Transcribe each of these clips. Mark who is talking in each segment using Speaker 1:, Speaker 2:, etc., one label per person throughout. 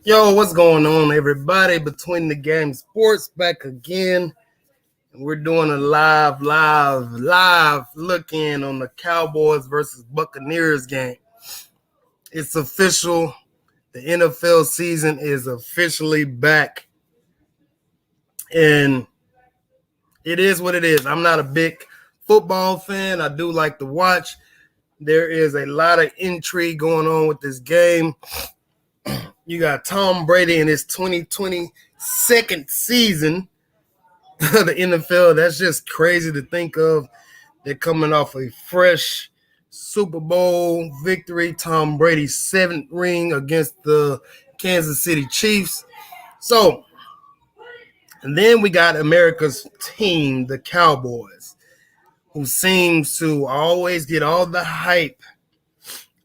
Speaker 1: Yo, what's going on, everybody? Between the Game Sports back again. We're doing a live look in on the Cowboys versus Buccaneers game. It's official. The NFL season is officially back. And it is what it is. I'm not a big football fan. I do like to watch. There is a lot of intrigue going on with this game. You got Tom Brady in his 2022nd season of the NFL. That's just crazy to think of. They're coming off a fresh Super Bowl victory. Tom Brady's 7th ring against the Kansas City Chiefs. So, and then we got America's team, the Cowboys, who seems to always get all the hype,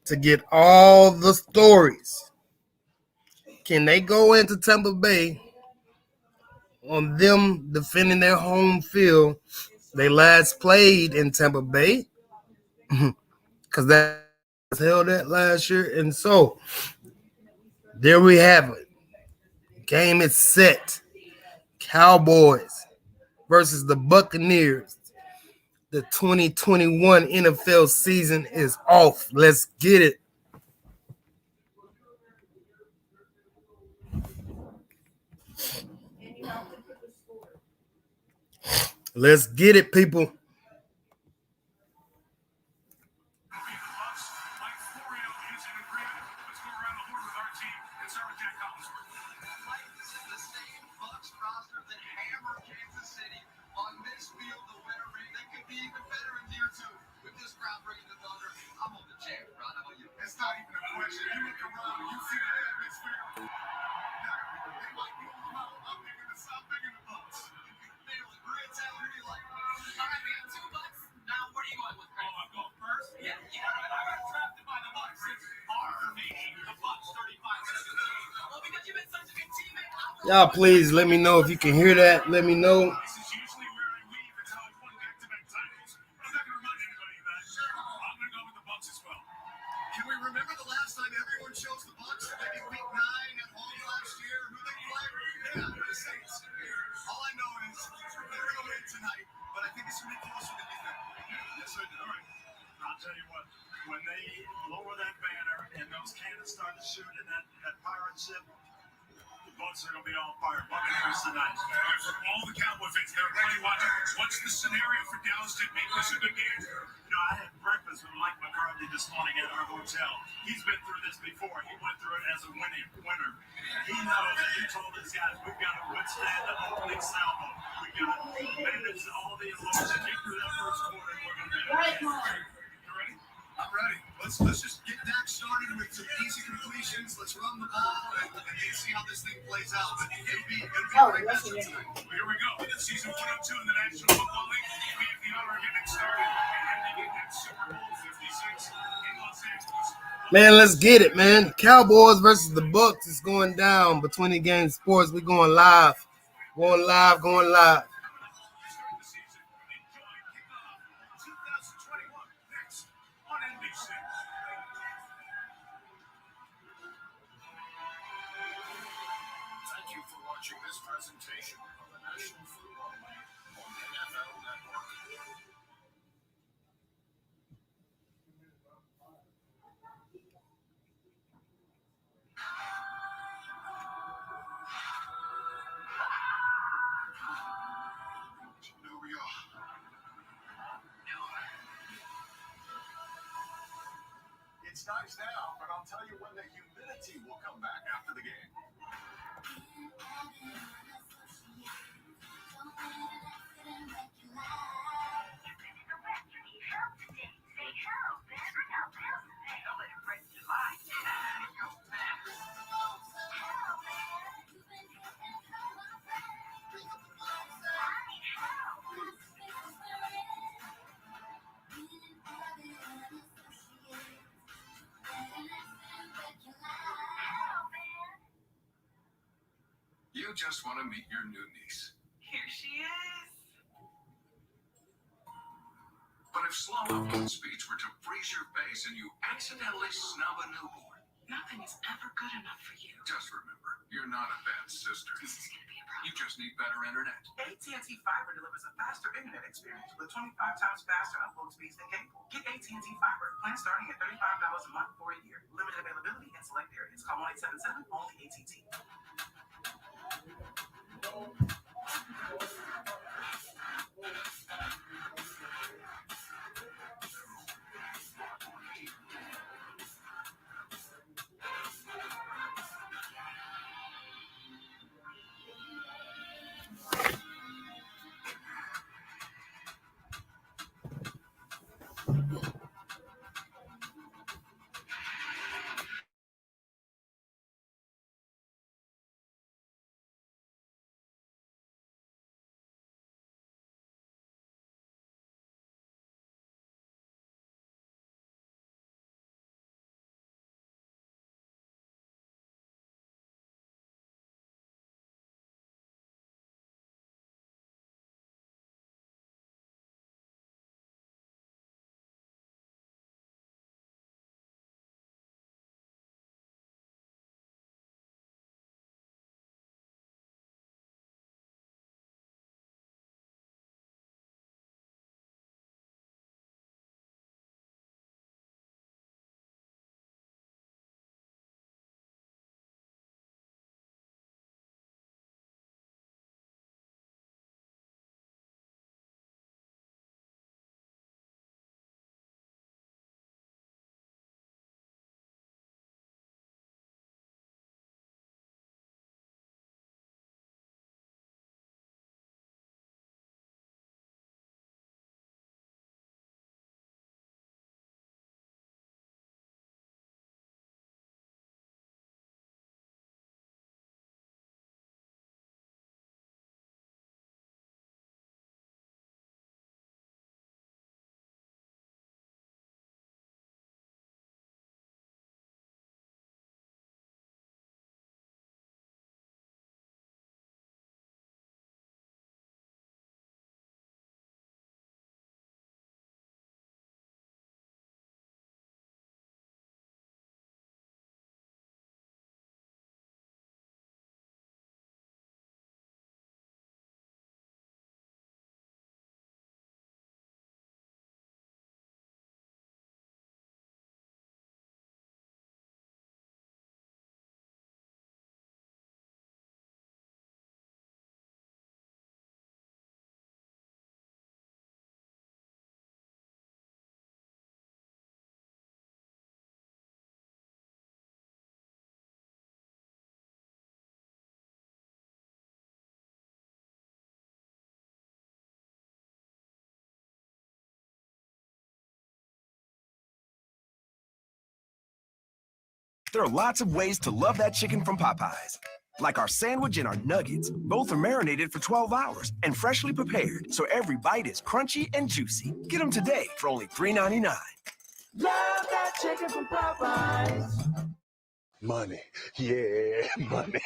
Speaker 1: to get all the stories. Can they go into Tampa Bay on them defending their home field? They last played in Tampa Bay because that was held that last year. And so there we have it. Game is set. Cowboys versus the Buccaneers. The 2021 NFL season is off. Let's get it. Let's get it, people.
Speaker 2: It's not even a question. You look around and you see the atmosphere. They might be on the mountain. I'm picking the Bucs. They look great out. Really like, all right, we have 2 Bucs. Now, where are you going with? Oh, I'm going first? Yeah, I got drafted by the Bucs. It's our nation. The Bucs 35-17. Well, because you've been such a good teammate.
Speaker 1: Y'all, please let me know if you can hear that. Let me know.
Speaker 2: This is usually where I leave. It's how I won back-to-back titles. I'm not going to remind anybody of that. Sure. I'm going to go with the Bucs as well. Can we remember the last time everyone chose the Bucs? Maybe week 9 at home last year? Who they played? Yeah, the Saints. All I know is they're going to win tonight, but I think it's going to be closer than you think. Yes, sir. All right. I'll tell you what. When they lower that banner and those cannons start to shoot in that pirate ship, the Bucs are going to be on fire. Buccaneers tonight. For all the Cowboy fans, everybody watching, what's the scenario for Dallas to make this a good game? You know, I had breakfast with Mike McCarthy this morning at our hotel. He's been through this before. He went through it as a winner. He knows that he told his guys, we've got to withstand the opening salvo. We've got to manage all the emotion. Get through that first quarter, and we're going to be okay. You ready? I'm ready. Let's just get Dak started with some easy completions. Let's run the ball and see how this thing plays out. But it'll be great matchup tonight. Well, here we go. Season 102 in the National Football League. We have the honor of getting started and ending at Super Bowl 56 in Los Angeles.
Speaker 1: Man, let's get it, man. Cowboys versus the Bucs is going down between the Game Sports. We're going live. Going live.
Speaker 2: Thank you for watching this presentation of the National Football League on the NFL Network. Here we are. It's nice now, but I'll tell you when the humidity will come back after the game. You just want to meet your new niece.
Speaker 3: Here she is.
Speaker 2: But if slow up speech were to freeze your face and you accidentally snub a newborn, Nothing is ever good enough for you. Just remember, you're not a bad sister. This is going to be a problem. You just need better internet. AT&T Fiber delivers a faster internet experience with 25 times faster upload speeds than cable. Get AT&T Fiber. Plan starting at $35 a month for a year. Limited availability in select areas. Call 1-877 only AT&T.
Speaker 3: There are lots of ways to love that chicken from Popeyes. Like our sandwich and our nuggets. Both are marinated for 12 hours and freshly prepared, so every bite is crunchy and juicy. Get them today for only $3.99.
Speaker 4: Love that chicken from Popeyes.
Speaker 5: Money. Yeah, money.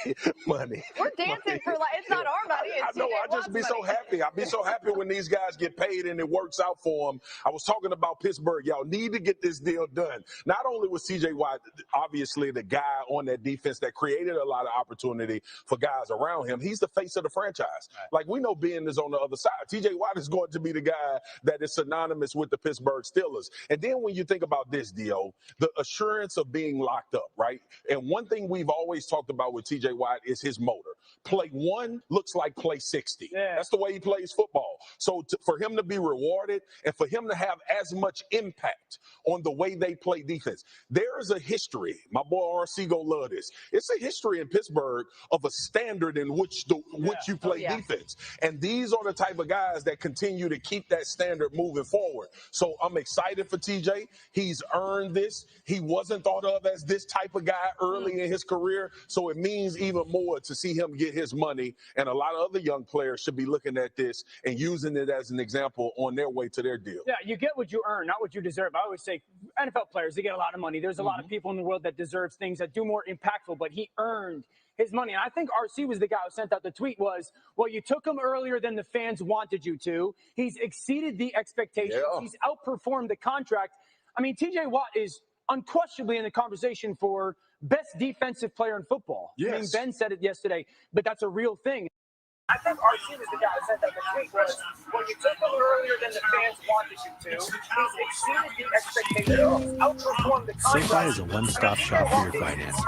Speaker 6: We're dancing for like it's not our money. It's
Speaker 5: I know. I just
Speaker 6: TJ
Speaker 5: be
Speaker 6: Watt's
Speaker 5: so
Speaker 6: money.
Speaker 5: happy. I be so happy when these guys get paid and it works out for them. I was talking about Pittsburgh. Y'all need to get this deal done. Not only was TJ Watt obviously the guy on that defense that created a lot of opportunity for guys around him, he's the face of the franchise. Right. Like we know Ben is on the other side. TJ Watt is going to be the guy that is synonymous with the Pittsburgh Steelers. And then when you think about this deal, the assurance of being locked up, right? And one thing we've always talked about with TJ Watt is his motor. Play 1 looks like play 60. Yeah. That's the way he plays football. So for him to be rewarded and for him to have as much impact on the way they play defense, there is a history. My boy RC go love this. It's a history in Pittsburgh of a standard in which you play defense. And these are the type of guys that continue to keep that standard moving forward. So I'm excited for TJ. He's earned this. He wasn't thought of as this type of guy early in his career. So it means even more to see him get his money. And a lot of other young players should be looking at this and using it as an example on their way to their deal.
Speaker 7: Yeah, you get what you earn, not what you deserve. I always say NFL players, they get a lot of money. There's a lot of people in the world that deserves things that do more impactful, but he earned his money. And I think RC was the guy who sent out the tweet was, well, you took him earlier than the fans wanted you to. He's exceeded the expectations. Yeah. He's outperformed the contract. I mean, TJ Watt is unquestionably in the conversation for best defensive player in football.
Speaker 5: Yes.
Speaker 7: I mean, Ben said it yesterday, but that's a real thing. I think RC was the guy who sent out the tweet was, when you took him earlier than the fans wanted you to, he's exceeded the expectations, outperformed the contract.
Speaker 8: SoFi is a one-stop shop for your finances.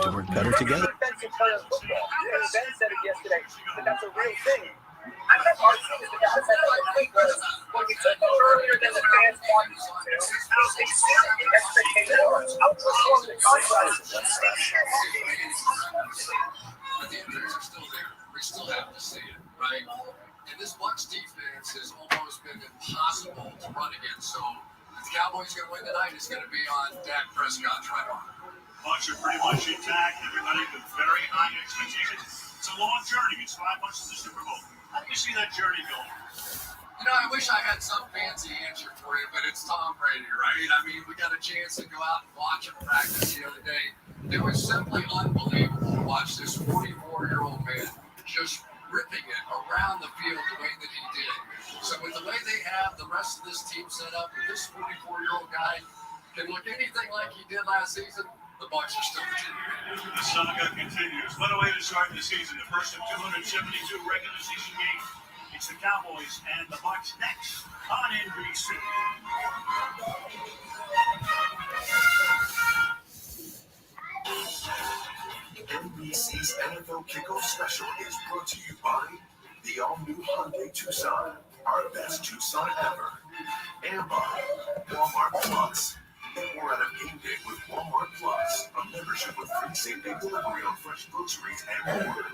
Speaker 8: To work better together.
Speaker 7: Defensive player in football. And Ben said it yesterday, but that's a real thing. I think RC was the guy who sent out the tweet was, when you took him earlier than the fans wanted you to, he's exceeded the expectations, outperformed the contract.
Speaker 2: But the injuries are still there. We still have to see it, right? And this Bucs defense has almost been impossible to run against. So if the Cowboys going to win tonight, it's going to be on Dak Prescott's right arm.
Speaker 9: Bucs are pretty much intact. Everybody with very high expectations. It's a long journey. It's 5 months to the Super Bowl. How do you see that journey going?
Speaker 2: You know, I wish I had some fancy answer for you, but it's Tom Brady, right? I mean, we got a chance to go out and watch him practice the other day. It was simply unbelievable to watch this 44-year-old man just ripping it around the field the way that he did. So with the way they have the rest of this team set up, if this 44-year-old guy can look anything like he did last season, the Bucs are still the team.
Speaker 9: The saga continues. What a way to start the season. The first of 272 regular season games. It's the Cowboys and the Bucs next on NBC.
Speaker 10: NBC's NFL Kickoff Special is brought to you by the all-new Hyundai Tucson, our best Tucson ever, and by Walmart Plus. We're at a game day with Walmart Plus, a membership with free same-day delivery on fresh groceries and more.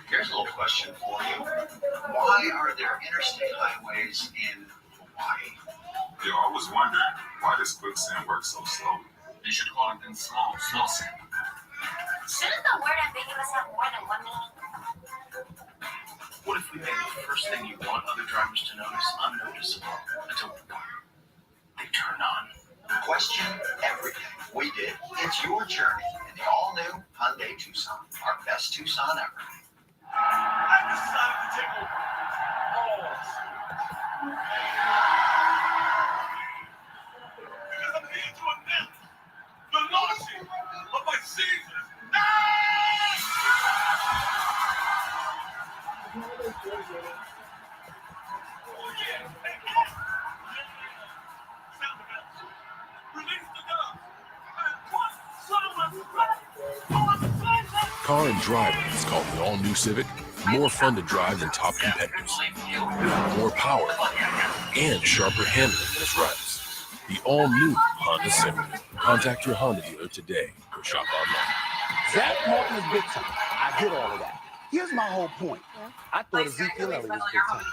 Speaker 11: Here's a little question for you. Why are there interstate highways in Hawaii?
Speaker 12: You're always wondering, why does quicksand work so slowly?
Speaker 11: They should call it in slow sand.
Speaker 13: Shouldn't the word ambiguous have more than one meaning?
Speaker 11: What if we made the first thing you want other drivers to notice unnoticeable until they turn on? Question everything. We did. It's your journey in the all-new Hyundai Tucson, our best Tucson ever.
Speaker 9: I decided to take over. Because I'm here to announce the launching of my season.
Speaker 14: Car and Driver is called the all-new Civic. More fun to drive than top competitors. More power and sharper handling than its rivals. The all-new Honda Civic. Contact your Honda dealer today or shop online.
Speaker 15: Zach Martin is big time. I get all of that. Here's my whole point. I thought Ezekiel Elliott was big time.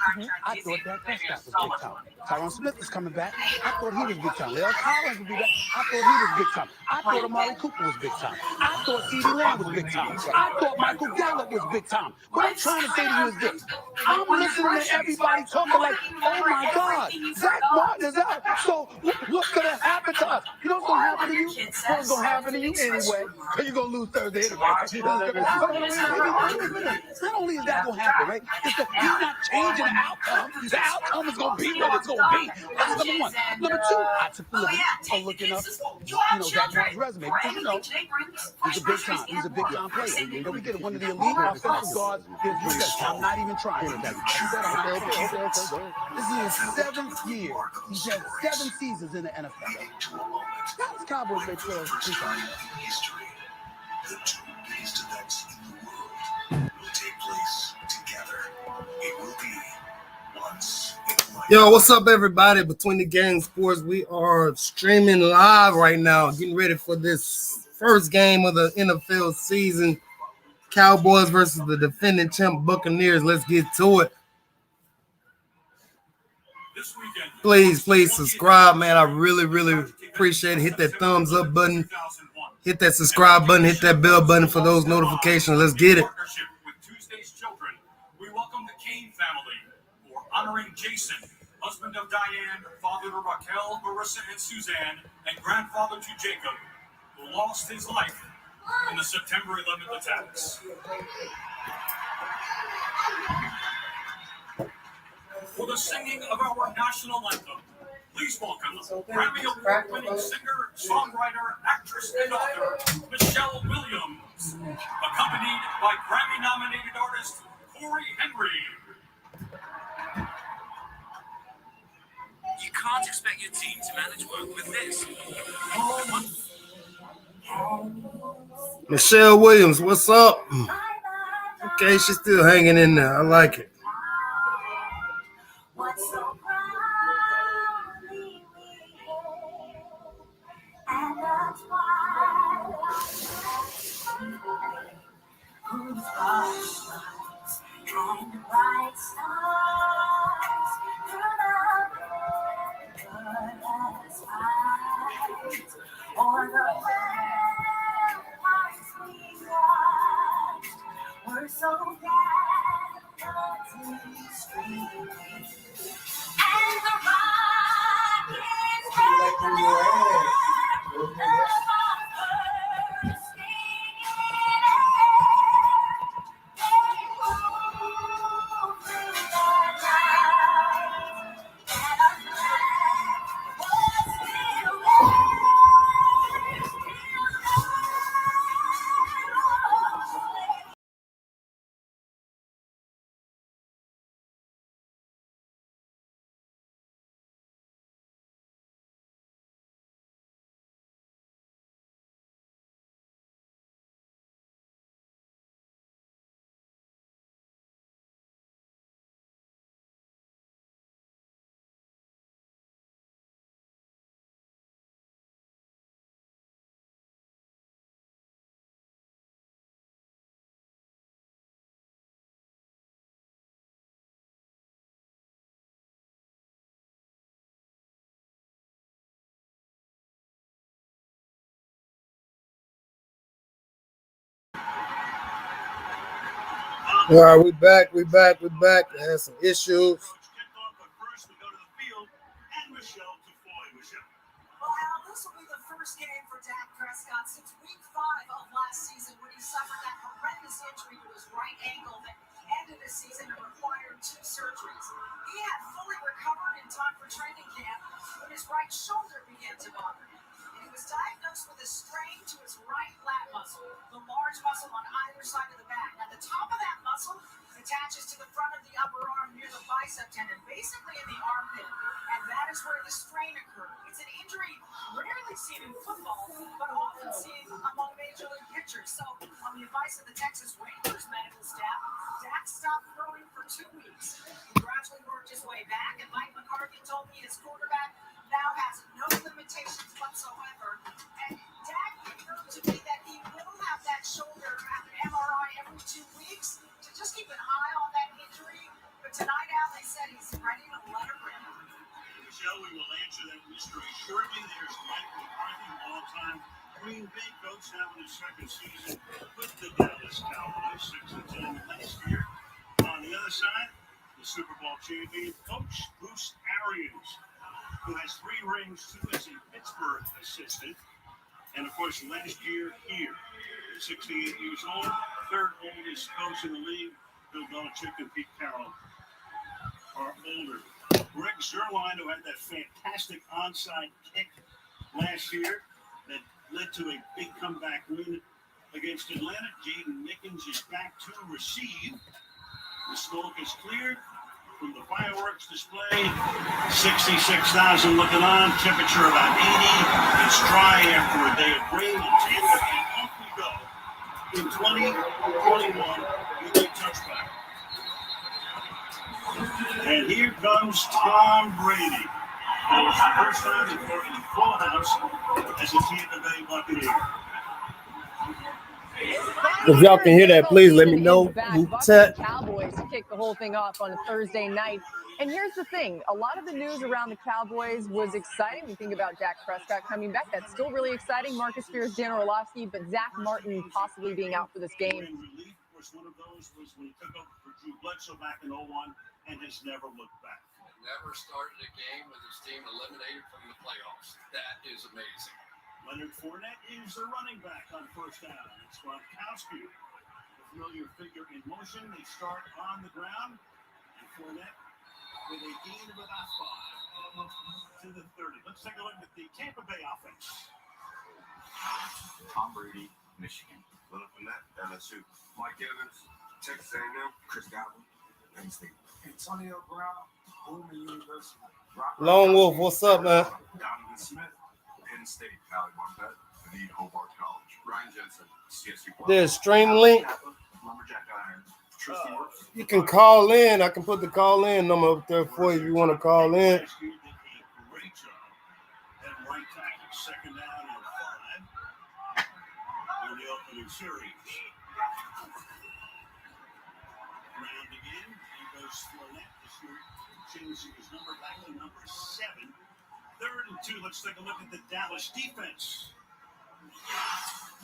Speaker 15: I thought Dak Prescott was big time. Tyron Smith is coming back. I thought he was big time. Leo Collins would be back. I thought he was big time. I thought Amari Cooper was big time. I thought CeeDee Lamb was big time. I thought Michael Gallup was big time. What I'm trying to say to you is this. I'm listening to everybody talking like, oh my God, Zach Martin is out. So what's going to happen to us? You know what's going to happen to you? What's going to happen to you anyway? Because you're going to lose Thursday anyway. Not only is that going to happen, right? It's that he's not changing the outcome. The outcome is going to be what it's going to be. That's number one. Number two, I took the liberty of looking up, Zach Martin's resume. Because, he's a big time. He's a big time player. We get one of the elite offensive guards. I'm not even trying. This is his 7th year. He's had 7 seasons in the NFL. How does Cowboys make 12
Speaker 10: history? The 2 biggest events in the world will take place together. It will be once in a lifetime.
Speaker 1: Yo, what's up, everybody? Between the Gang Sports, we are streaming live right now, getting ready for this first game of the NFL season. Cowboys versus the defending champ Buccaneers. Let's get to it. Please subscribe, man. I really appreciate it. Hit that thumbs up button. Hit that subscribe button. Hit that bell button for those notifications. Let's get it.
Speaker 9: With Tuesday's children, we welcome the Kane family, who are honoring Jason, husband of Diane, father to Raquel, Marissa, and Suzanne, and grandfather to Jacob, who lost his life in the September 11th attacks. For the singing of our national anthem, Please welcome Grammy Award-winning singer, songwriter, actress, and author Michelle Williams, accompanied by Grammy-nominated artist Corey Henry.
Speaker 16: You can't expect your team to manage work with this.
Speaker 1: Michelle Williams, what's up? Okay, she's still hanging in there. I like it.
Speaker 4: We're so glad and the rock is
Speaker 1: All right, we back. We had some issues.
Speaker 4: Well, Al, this will be the first game for Dak Prescott since week 5 of last season when he suffered that horrendous injury to his right ankle that ended the season and required 2 surgeries. He had fully recovered in time for training camp when his right shoulder began to bother him. And he was diagnosed with a strain to his right lat muscle, the large muscle on either side of the back. Now, the top of that muscle attaches to the front of the upper arm near the bicep tendon, basically in the armpit, and that is where the strain occurred. It's an injury rarely seen in football, but often seen among major league pitchers. So, on the advice of the Texas Rangers medical staff, Dak stopped throwing for 2 weeks. He gradually worked his way back, and Mike McCarthy told me his quarterback now has no limitations whatsoever. And Dak confirmed to me that he will have that shoulder MRI every 2 weeks to just keep an eye on that injury. But tonight, Al, they said he's ready to let it rip.
Speaker 9: Michelle, we will answer that mystery shortly. There's Mike McCarthy, longtime Green Bay coach, now in his second season with the Dallas Cowboys, 6-10 last year. On the other side, the Super Bowl champion coach, Bruce Arians, who has 3 rings, 2 as a Pittsburgh assistant. And of course, last year here, 68 years old, 3rd oldest coach in the league. Bill Belichick and Pete Carroll are older. Greg Zuerlein, who had that fantastic onside kick last year that led to a big comeback win against Atlanta. Jaden Nickens is back to receive. The smoke is cleared from the fireworks display. 66,000 looking on. Temperature about 80. It's dry after a day of rain. And Tampa Bay off we go in 2021 with a touchback. And here comes Tom Brady. That was the first time he put in full house as a Tampa Bay Buccaneer.
Speaker 1: If y'all can hear that, please let me know.
Speaker 6: Cowboys kicked the whole thing off on a Thursday night. And here's the thing. A lot of the news around the Cowboys was exciting. We think about Dak Prescott coming back. That's still really exciting. Marcus Spears, Dan Orlovsky, but Zach Martin possibly being out for this game.
Speaker 9: Relief, of course, one of those was when he took over for Drew Bledsoe back in 01 and has never looked back.
Speaker 17: Never started a game with his team eliminated from the playoffs. That is amazing.
Speaker 9: Leonard Fournette is the running back on first down. It's Gronkowski, the familiar figure in motion. They start on the ground, and Fournette with a gain of about 5
Speaker 2: To the 30. Let's take a look at the Tampa Bay offense.
Speaker 12: Tom Brady, Michigan. Leonard Fournette, LSU. Mike Evans, Texas A&M. Chris Godwin, Penn State. Antonio Brown, Bowman University.
Speaker 1: Lone Wolf, what's up, man?
Speaker 12: Donovan Smith, Penn State. Alec Marquette, Need Hobart College. Ryan Jensen, CSU.
Speaker 1: There's stream link.
Speaker 12: Lumberjack Iron. Tristan Wirfs.
Speaker 1: You can call in. I can put the call in number up there for you if you want to call in.
Speaker 2: Last year did a great job at right tackle. Second down and 5 in the opening series. Round again. Here goes Fournette this year, changing his number back to number 7. 3rd and 2. Let's take a look at the Dallas defense.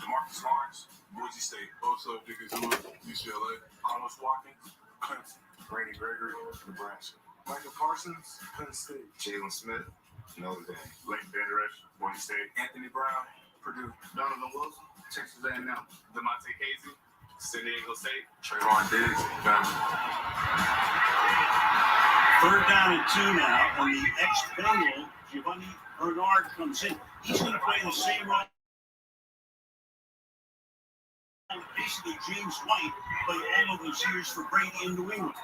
Speaker 12: DeMarcus Lawrence, Boise State. Also, Dickinson, UCLA. Carlos Watkins, Clemson. Brady Gregory, Nebraska. Michael Parsons, Penn State. Jalen Smith, Notre Dame. Leighton Vander Esch, Boise State. Anthony Brown, Purdue. Donovan Wilson, Texas A&M. DeMonte Casey, San Diego State. Trayvon Diggs, Ghana.
Speaker 2: 3rd down and 2 now, and the ex-Bengal Giovanni Bernard comes in. He's going to play the same role. Basically, James White played all of those years for Brady in New England.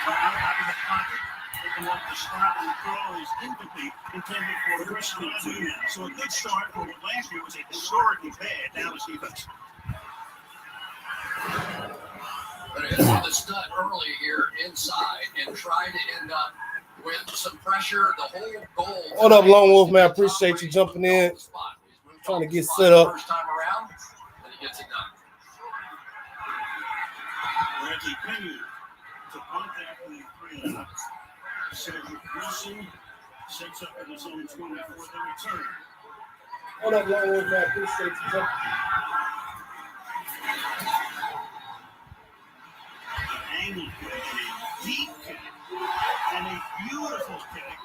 Speaker 2: Out of the pocket, picking up the spot, and the throw is incomplete, intended for Christian Tuna. So a good start for what last year was a historically bad Dallas defense.
Speaker 17: But it hit the stud early here inside and tried to end up with some pressure. The whole goal.
Speaker 1: What up, Lone Wolf, man? I appreciate you jumping in. Trying to get set up.
Speaker 17: First time around, and he gets it done.
Speaker 2: Reggie Penny to punt after the 3 and out. Cedric Wilson sets up at his own 20 for the return.
Speaker 1: What up, Lone Wolf, man? I appreciate you jumping in.
Speaker 2: An angle kick, a deep kick, and a beautiful kick.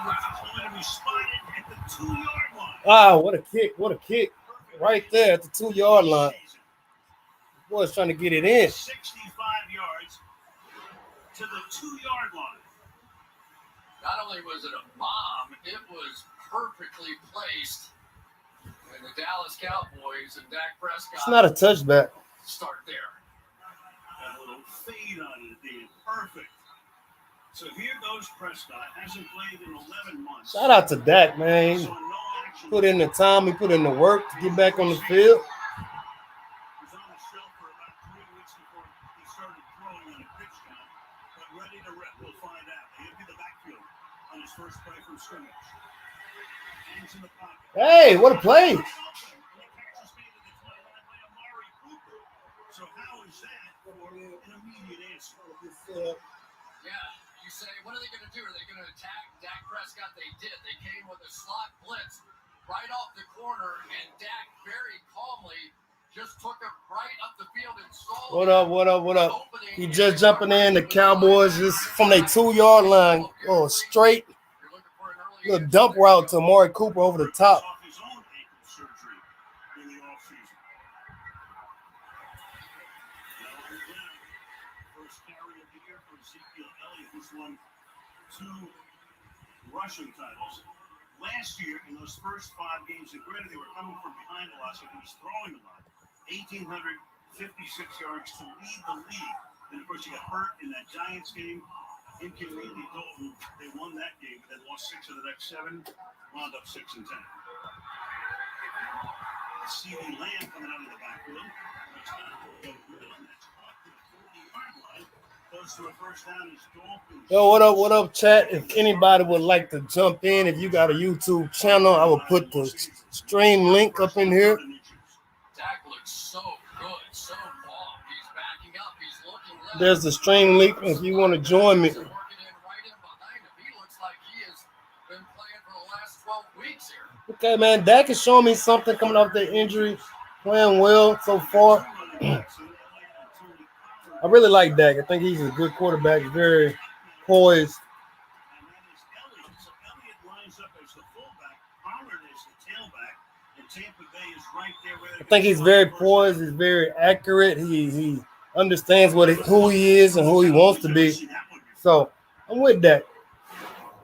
Speaker 2: It's going to be spotted at the 2-yard line.
Speaker 1: Wow, what a kick. What a kick. Right there at the 2-yard line. The boy's trying to get it in.
Speaker 2: 65 yards to the 2-yard line.
Speaker 17: Not only was it a bomb, it was perfectly placed. And the Dallas Cowboys and Dak Prescott.
Speaker 1: It's not a touchback.
Speaker 17: Start there.
Speaker 2: A little fade on it, Dan. Perfect. So here goes Prescott. Hasn't played in 11 months.
Speaker 1: Shout out to Dak, man. He put in the time, he put in the work to get back on the field.
Speaker 2: He was on the shelf for about 3 weeks before he started throwing on a pitch count, but ready to rip. We'll find out. They empty the backfield on his first play from scrimmage. Hands in the pocket.
Speaker 1: Hey, what a play.
Speaker 2: So how is that for an immediate answer?
Speaker 17: Yeah, you say, what are they going to do? Are they going to attack Dak Prescott? They did. They came with a slot blitz right off the corner, and Dak very calmly just took him right up the field and stalled.
Speaker 1: What up, what up, what up? He just jumping in. The Cowboys just from their 2-yard line. Oh, straight. Little dump route to Amari Cooper over the top.
Speaker 2: His own ankle surgery in the offseason. First carry of the year for Ezekiel Elliott, who's won 2 rushing titles. Last year, in those first 5 games, granted they were coming from behind a lot, so he was throwing a lot. 1,856 yards to lead the league. And of course, he got hurt in that Giants game. Inconveniently Dalton, they won that game, but then lost 6 of the next 7, wound up 6 and 10. CD Lamb coming out of the backfield. Goes to a first down as Dolphins.
Speaker 1: Yo, what up, chat? If anybody would like to jump in, if you got a YouTube channel, I will put the stream link up in here.
Speaker 17: Dak looks so good, so long. He's backing up. He's looking left.
Speaker 1: There's the stream link if you want to join me.
Speaker 17: Working in right in behind him. He looks like he has been playing for the last 12 weeks here.
Speaker 1: Okay, man, Dak is showing me something coming off the injury, playing well so far. I really like Dak. I think he's a good quarterback, very poised.
Speaker 2: And that is Elliott. So Elliott lines up as the fullback, Pollard is the tailback, and Tampa Bay is right there where
Speaker 1: I think he's very poised. He's very accurate. He understands who he is and who he wants to be. So I'm with Dak.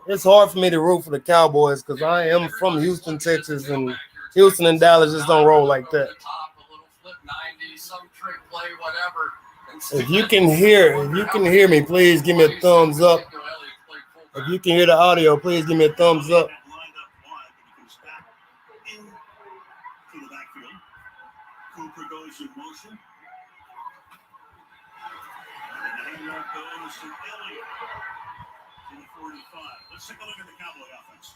Speaker 1: it's hard for me to root for the Cowboys because I am from Houston, Texas, and Houston and Dallas just don't roll like that. If you can hear me, please give me a thumbs up. If you can hear the audio, please give me a thumbs up.
Speaker 2: To the backfield. Cooper goes in motion. And the handoff goes to Elliott. To the 45. Let's take a look at the Cowboy offense.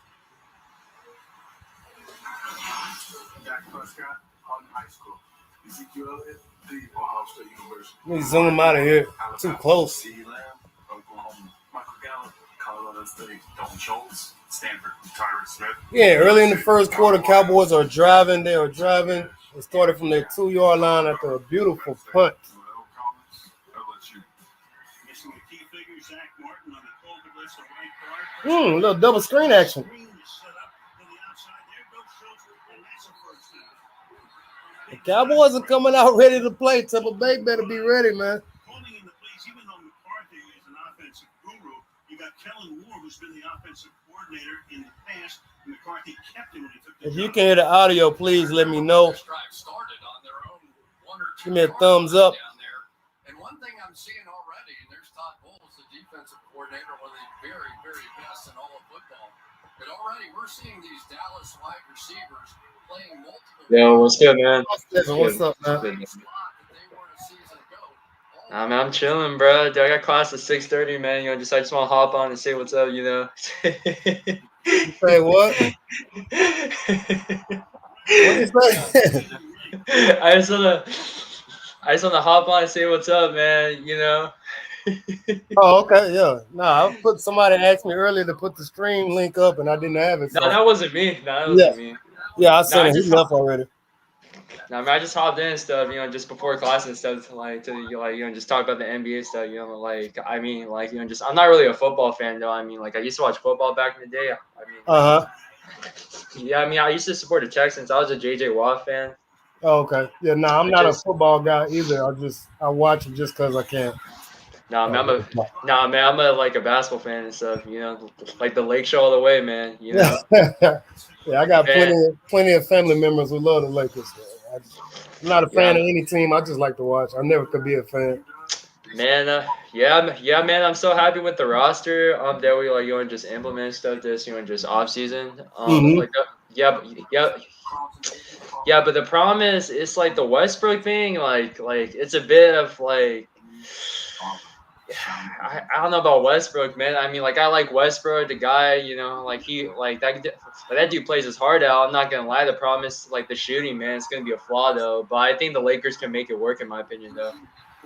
Speaker 12: Dak Prescott, Harden High School. Ezekiel Elliott, the Ohio State University.
Speaker 1: Let me zoom him out of here. Too close.
Speaker 12: CeeDee Lamb, Oklahoma. Michael Gallup, Colorado State. Dalton Schultz, Stanford. Tyree Smith.
Speaker 1: Yeah, early in the first quarter, Cowboys are driving. They are driving. It started from their 2-yard line after a beautiful punt.
Speaker 2: Missing the key figure, Zach Martin on the COVID list of right guard.
Speaker 1: A little double screen action.
Speaker 2: Green is set up to the outside. There goes Schultz, and that's a first down.
Speaker 1: The Cowboys are coming out ready to play. Tampa Bay better be ready, man.
Speaker 2: Calling in the plays, even though McCarthy is an offensive guru, you got Kellen Moore, who's been the offensive coordinator in the past. McCarthy kept him when he took the
Speaker 1: If you can hear the audio, please let me know. Give me a thumbs up.
Speaker 17: And one thing I'm seeing already, and there's Todd Bowles, the defensive coordinator, one of the very, very best in all of football. But already we're seeing these Dallas wide receivers playing multiple.
Speaker 18: Yo, what's good, man?
Speaker 1: What's up, man?
Speaker 18: I'm chilling, bro. Dude, I got class at 6:30, man. I just want to hop on and say what's up,
Speaker 1: Say what? What you say?
Speaker 18: I just wanna hop on and say what's up, man.
Speaker 1: Oh, okay, yeah. No, somebody asked me earlier to put the stream link up, and I didn't have it. So.
Speaker 18: No, that wasn't me. Me.
Speaker 1: Yeah, I sent it. He left already.
Speaker 18: No, I just hopped in and stuff, just before class and stuff, to just talk about the NBA stuff, just I'm not really a football fan though. I used to watch football back in the day. Yeah, I used to support the Texans. I was a JJ Watt fan.
Speaker 1: Oh, okay. Yeah, no, I'm not a football guy either. I watch it just because I can.
Speaker 18: I'm a basketball fan and stuff. Like the Lake Show all the way, man.
Speaker 1: Yeah, I got plenty of family members who love the Lakers. I'm not a fan of any team. I just like to watch. I never could be a fan.
Speaker 18: Man, man. I'm so happy with the roster. That we just implement stuff this just off season. But the problem is it's like the Westbrook thing. Like it's a bit of like. I don't know about Westbrook, man. I like Westbrook, the guy, that dude plays his heart out. I'm not gonna lie. The problem is the shooting, man. It's gonna be a flaw though. But I think the Lakers can make it work, in my opinion, though.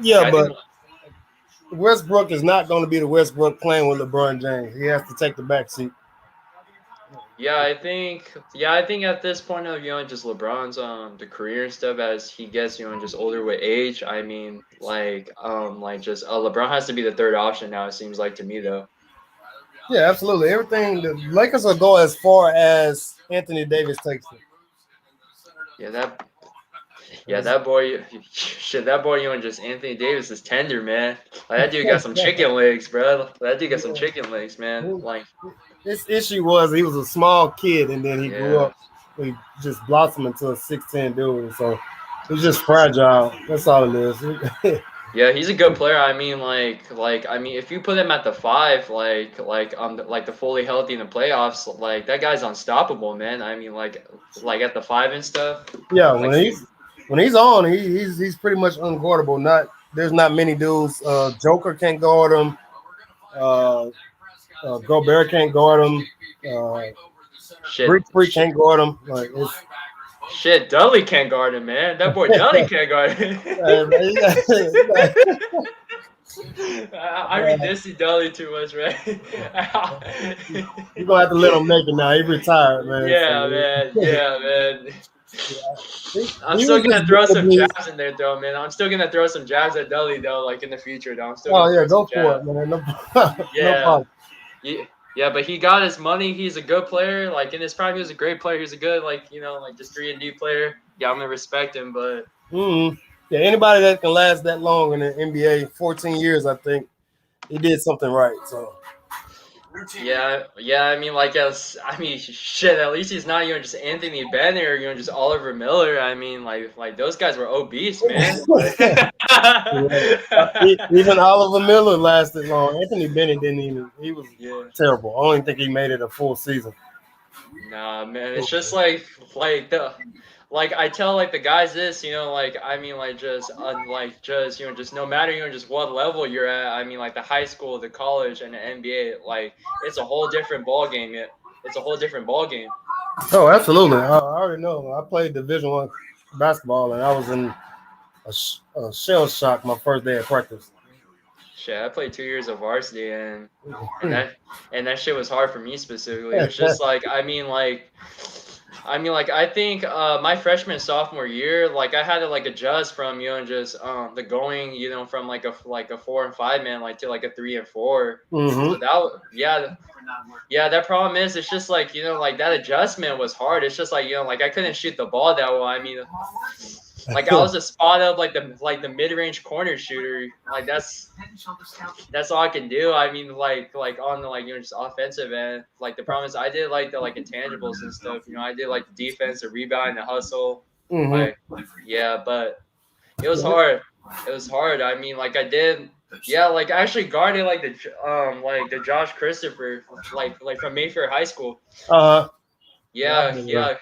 Speaker 1: Yeah, but Westbrook is not going to be the Westbrook playing with LeBron James. He has to take the back seat.
Speaker 18: Yeah, I think at this point of just LeBron's the career and stuff as he gets just older with age. LeBron has to be the third option now. It seems like to me though.
Speaker 1: Yeah, absolutely. Everything the Lakers will go as far as Anthony Davis takes it.
Speaker 18: That boy, just Anthony Davis is tender, man. That dude got some chicken legs, bro. That dude got some chicken legs, man.
Speaker 1: His issue was he was a small kid, and then he grew up. He just blossomed into a 6'10" dude. So he's just fragile. That's all it is.
Speaker 18: Yeah, he's a good player. If you put him at the 5, the fully healthy in the playoffs, that guy's unstoppable, man. At the 5 and stuff.
Speaker 1: Yeah, when he's on, he's pretty much unguardable. There's not many dudes. Joker can't guard him. Gobert can't guard him. Freak can't guard him.
Speaker 18: Shit, Dudley can't guard him, man. That boy Dudley can't guard him. I be dissing Dudley too much, man.
Speaker 1: You're gonna have to let him make it now. He retired, man.
Speaker 18: Yeah, man. I'm still gonna throw some jabs in there, though, man. I'm still gonna throw some jabs at Dudley, though, in the future, though. I'm still.
Speaker 1: Go for it, man. No problem.
Speaker 18: Yeah, but he got his money. He's a good player. In his prime, he was a great player. He's a good, just 3-and-D player. Yeah, I'm gonna respect him, but.
Speaker 1: Yeah, anybody that can last that long in the NBA, 14 years, I think, he did something right. So.
Speaker 18: Yeah. I mean, like, shit. At least he's not, just Anthony Bennett or just Oliver Miller. I mean, like those guys were obese, man.
Speaker 1: Even Oliver Miller lasted long. Anthony Bennett didn't even. He was terrible. I don't even think he made it a full season.
Speaker 18: Nah, man. It's just like I tell like the guys this, like I mean, like just no matter just what level you're at. I mean, like the high school, the college, and the NBA. Like it's a whole different ball game. It's a whole different ball game.
Speaker 1: Oh, absolutely. I already know. I played Division I basketball, and I was in a shell shock my first day of practice.
Speaker 18: Shit, I played 2 years of varsity, and that shit was hard for me specifically. It was just like I think my freshman sophomore year, like I had to like adjust from just the going from like a 4 and 5 man like to like a 3 and 4.
Speaker 1: Mm-hmm.
Speaker 18: So that problem is it's just like like that adjustment was hard. It's just like like I couldn't shoot the ball that well. I mean, like I was a spot up like the mid range corner shooter. Like that's all I can do. I mean, like on the just offensive end. Like the problem is I did like the like intangibles and stuff. I did like the defense, the rebound, the hustle.
Speaker 1: Mm-hmm.
Speaker 18: But it was hard. It was hard. I mean, like I did. Yeah, like I actually guarded like the Josh Christopher like from Mayfair High School. Yeah, man.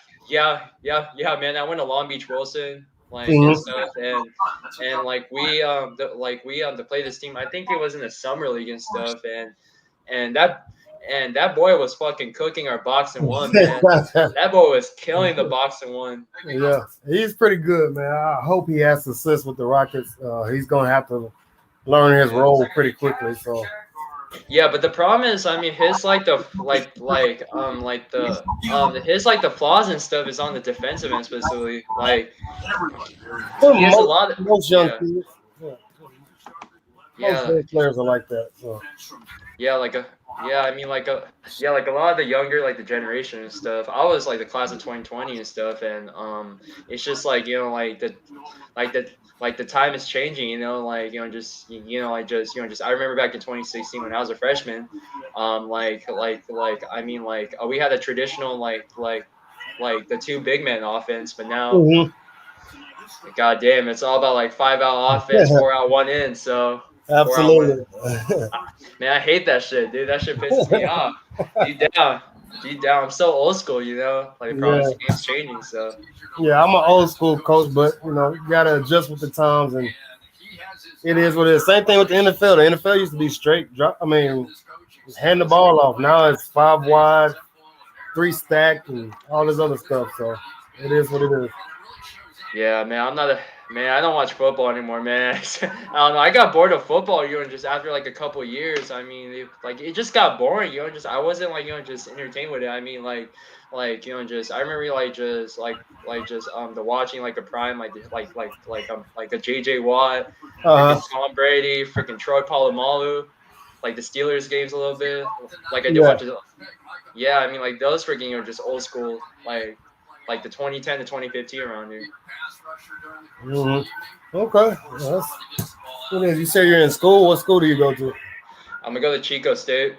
Speaker 18: I went to Long Beach Wilson, and stuff, and like we to play this team. I think it was in the summer league and stuff, and that boy was fucking cooking our box and one, man. That boy was killing the box and one.
Speaker 1: Yeah, he's pretty good, man. I hope he has success with the Rockets. He's gonna have to learn his role pretty quickly. So.
Speaker 18: Yeah, but the problem is, I mean, his the flaws and stuff is on the defensive end specifically. Like he has a lot of
Speaker 1: most young kids. Most players are like that. So.
Speaker 18: I mean, like a lot of the younger, like the generation and stuff. I was like the class of 2020 and stuff, and it's just like the time is changing. I remember back in 2016 when I was a freshman, I mean, we had a traditional like the two big men offense, but now.
Speaker 1: Mm-hmm.
Speaker 18: God damn, it's all about like 5-out offense, 4-out, 1-in. So
Speaker 1: absolutely,
Speaker 18: man, I hate that shit, dude. That shit pisses me off. Deep down, I'm so old school, like the problem is the game's changing. So
Speaker 1: yeah, I'm an old school coach, but you gotta adjust with the times, and it is what it is. Same thing with the NFL. The NFL used to be straight drop. I mean, hand the ball off. Now it's 5 wide, 3 stacked, and all this other stuff. So it is what it is.
Speaker 18: Yeah, man, I don't watch football anymore, man. I don't know. I got bored of football, just after like a couple years. I mean, it just got boring, I wasn't like, just entertained with it. I mean, I remember the watching like a prime, like a JJ Watt, Tom Brady, freaking Troy Polamalu, like the Steelers games a little bit. Like I did watch it. Yeah, I mean, like those freaking, just old school, like the 2010 to 2015 around here.
Speaker 1: Mm-hmm. Okay. That's what is. You say you're in school. What school do you go to?
Speaker 18: I'm gonna go to Chico State.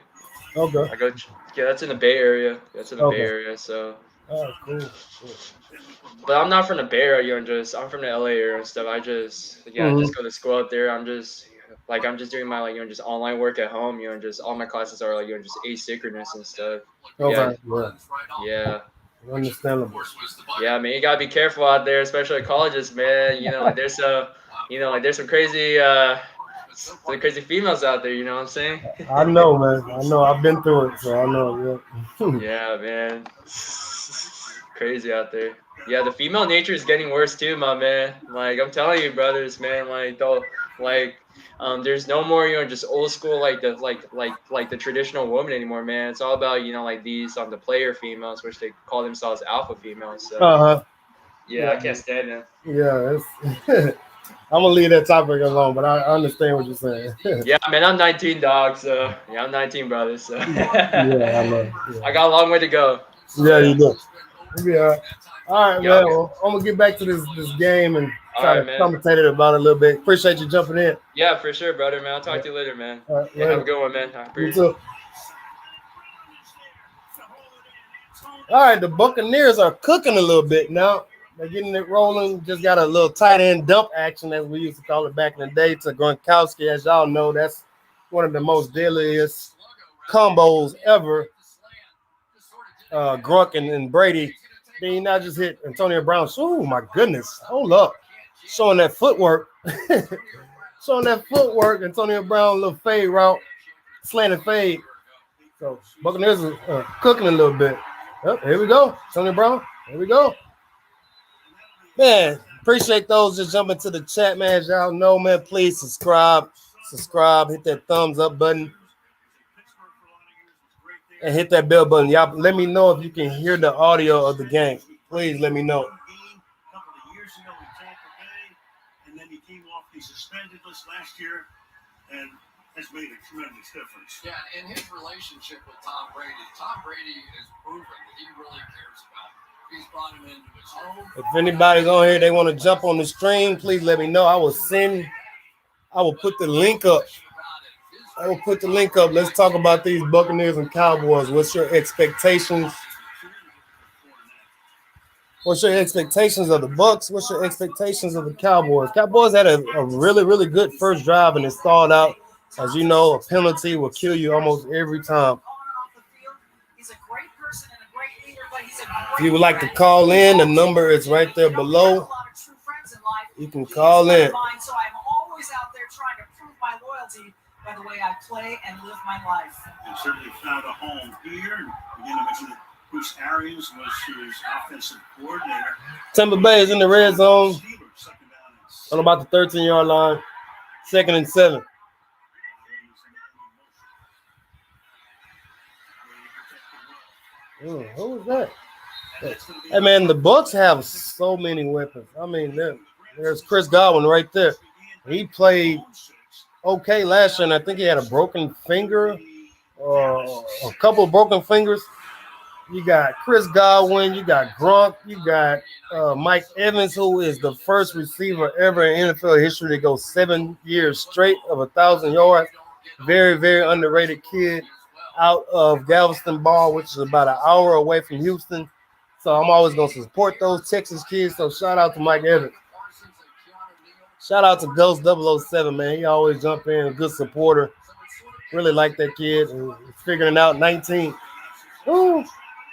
Speaker 1: Okay.
Speaker 18: That's in the Bay Area. Bay Area. So.
Speaker 1: Oh, cool.
Speaker 18: But I'm not from the Bay Area. I'm from the LA area and stuff. I just just go to school out there. I'm just doing my just online work at home. Just all my classes are just asynchronous and stuff.
Speaker 1: Okay.
Speaker 18: Yeah.
Speaker 1: Understandable.
Speaker 18: Yeah, man, you gotta be careful out there, especially at colleges, man. There's some crazy females out there. You know what I'm saying?
Speaker 1: I know, man. I know. I've been through it, so I know. Yeah.
Speaker 18: Yeah, man. Crazy out there. Yeah, the female nature is getting worse too, my man. Like I'm telling you, brothers, man. There's no more, just old school like the traditional woman anymore, man. It's all about like these the player females, which they call themselves alpha females. So yeah, I can't stand them.
Speaker 1: Yeah, I'm gonna leave that topic alone, but I understand what you're saying.
Speaker 18: Yeah, man, I'm 19, dog. So yeah, I'm 19, brothers. So
Speaker 1: yeah, I know. Yeah.
Speaker 18: I got a long way to go.
Speaker 1: Yeah, you do. Yeah. All right, man. Well, I'm gonna get back to this game and try to commentate about it a little bit. Appreciate you jumping in.
Speaker 18: Yeah, for sure, brother, man. I'll talk to you later, man.
Speaker 1: All right,
Speaker 18: have a good one, man.
Speaker 1: You too. All right, the Buccaneers are cooking a little bit now. They're getting it rolling. Just got a little tight end dump action, as we used to call it back in the day, to Gronkowski. As y'all know, that's one of the most deadliest combos ever. Gronk and Brady. Then he now just hit Antonio Brown. Oh, my goodness. Hold up. Showing that footwork. Showing that footwork. Antonio Brown, little fade route. Slanted fade. So Buccaneers are cooking a little bit. Oh, here we go. Antonio Brown. Here we go. Man, appreciate those just jumping to the chat, man. As y'all know, man, please subscribe, hit that thumbs up button, and hit that bell button. Y'all let me know if you can hear the audio of the game. Please let me know.
Speaker 2: And then he came off the suspended list last year and has made a tremendous difference.
Speaker 17: Yeah, and his relationship with Tom Brady has proven that he really cares about him. He's brought him into his home.
Speaker 1: If anybody's on here, they want to jump on the stream, please let me know. I will put the link up. Let's talk about these Buccaneers and Cowboys. What's your expectations? What's your expectations of the Bucs? What's your expectations of the Cowboys? Cowboys had a really, really good first drive and it stalled out. As you know, a penalty will kill you almost every time. If you would like to call in, the number is right there below. You can call in.
Speaker 4: So I'm always out there trying to prove my loyalty by the way I play and live my life.
Speaker 2: And certainly found a home here. And again, I mentioned that Bruce Arians was his offensive coordinator.
Speaker 1: Tampa Bay is in the red zone on about the 13-yard line. 2nd and 7. Who was that? Hey, man, the Bucs have so many weapons. I mean, there's Chris Godwin right there. He played okay last year, and I think he had a broken finger, a couple of broken fingers. You got Chris Godwin, you got Gronk, you got Mike Evans, who is the first receiver ever in NFL history to go 7 years straight of 1,000 yards. Very, very underrated kid out of Galveston Ball, which is about an hour away from Houston. So I'm always going to support those Texas kids. So shout out to Mike Evans. Shout out to Ghost 007, man. He always jump in, a good supporter. Really like that kid. He's figuring it out. 19. Ooh.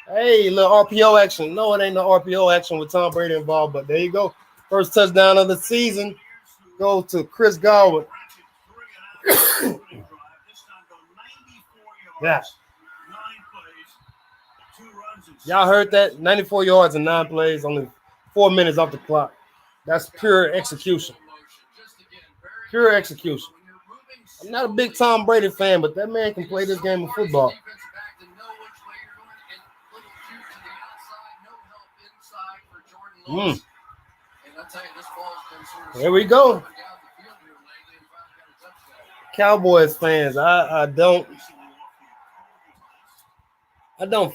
Speaker 1: Hey, little RPO action. No, it ain't no RPO action with Tom Brady involved, but there you go. First touchdown of the season goes to Chris Godwin. Yeah. Y'all heard that? 94 yards and 9 plays, only 4 minutes off the clock. That's pure execution. Pure execution. I'm not a big Tom Brady fan, but that man can play this game of football. Here we go. Cowboys fans, I don't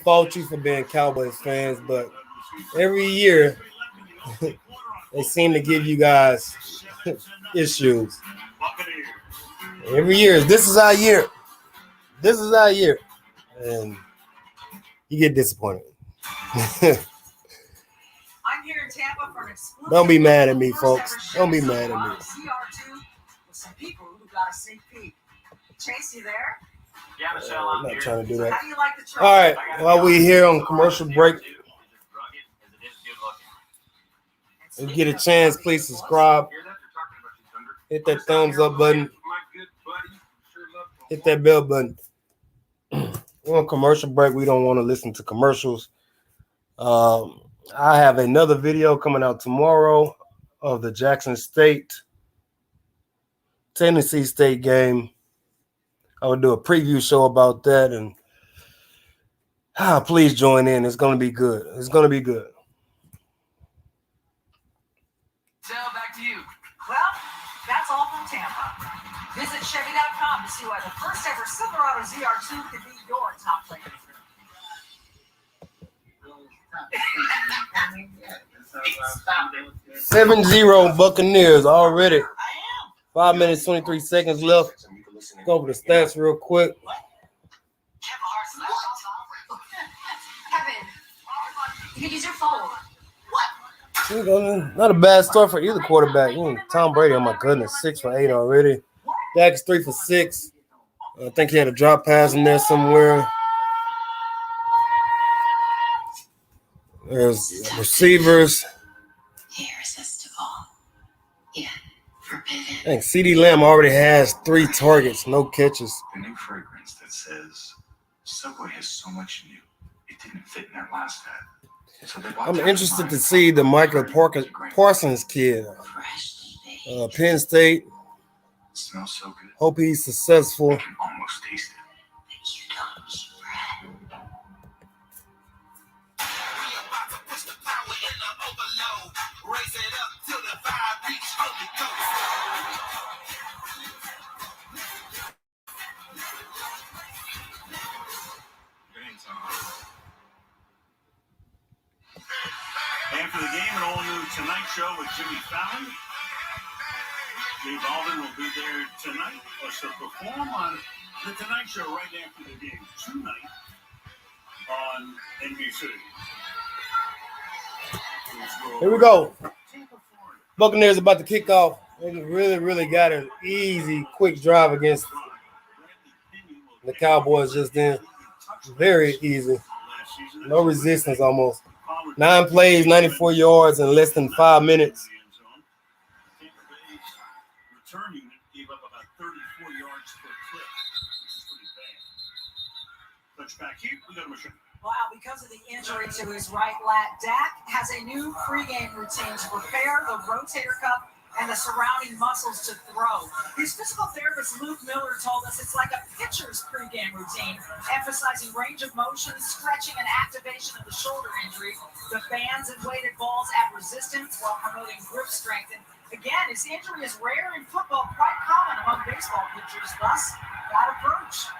Speaker 1: fault you for being Cowboys fans, but every year they seem to give you guys issues. Every year, this is our year. This is our year. And you get disappointed.
Speaker 4: I'm here in Tampa for an exclusive.
Speaker 1: Don't be mad at me, folks. Don't be mad at me.
Speaker 4: ZR2 with some people who got a sneak peek. Chase, you there?
Speaker 11: Yeah, Michelle,
Speaker 1: I'm not trying to do that.
Speaker 4: How do you like the truck?
Speaker 1: All right, while we here on commercial break, and get a chance, please subscribe. Hit that thumbs up button. Hit that bell button. We're on commercial break. We don't want to listen to commercials. I have another video coming out tomorrow of the Jackson State Tennessee State game. I will do a preview show about that, and please join in. It's going to be good. It's going to be good.
Speaker 4: Sal, back to you. Well, that's all from Tampa. Visit Chevy.com to see why the first ever Silverado ZR2 could be your top pick.
Speaker 1: 7-0 Buccaneers already. 5 minutes, 23 seconds left. Go over the stats real quick.
Speaker 4: Kevin, He's your follow-up.
Speaker 1: Not a bad start for either quarterback. Tom Brady, oh my goodness, 6 for 8 already. Dak is 3 for 6. I think he had a drop pass in there somewhere. There's receivers.
Speaker 4: Irresistible. Yeah, forbidden.
Speaker 1: I think CD Lamb already has 3 targets, no catches.
Speaker 11: The new fragrance that says Subway has so much new, it didn't fit in that last ad. So they bought
Speaker 1: I'm interested to see the Michael Parsons kid. Penn State.
Speaker 11: It smells so good.
Speaker 1: Hope he's successful.
Speaker 11: I can almost taste it.
Speaker 9: After the game, an all-new Tonight Show with Jimmy Fallon. Dave Alden will be there tonight, plus to perform on the Tonight Show right after the game tonight on NBC.
Speaker 1: Here we go. Buccaneers about to kick off. They really got an easy, quick drive against the Cowboys just then. Very easy. No resistance almost. 9 plays, 94 yards in less than 5 minutes.
Speaker 9: Returning gave up about 34 yards per clip, which is pretty bad. Touchback here, we got a machine.
Speaker 4: Wow, because of the injury to his right lat, Dak has a new pregame routine to prepare the rotator cuff and the surrounding muscles to throw. His physical therapist, Luke Miller, told us it's like a pitcher's pregame routine, emphasizing range of motion, stretching, and activation of the shoulder injury, the bands and weighted balls at resistance while promoting grip strength. And again, his injury is rare in football, quite common among baseball pitchers, thus that approach.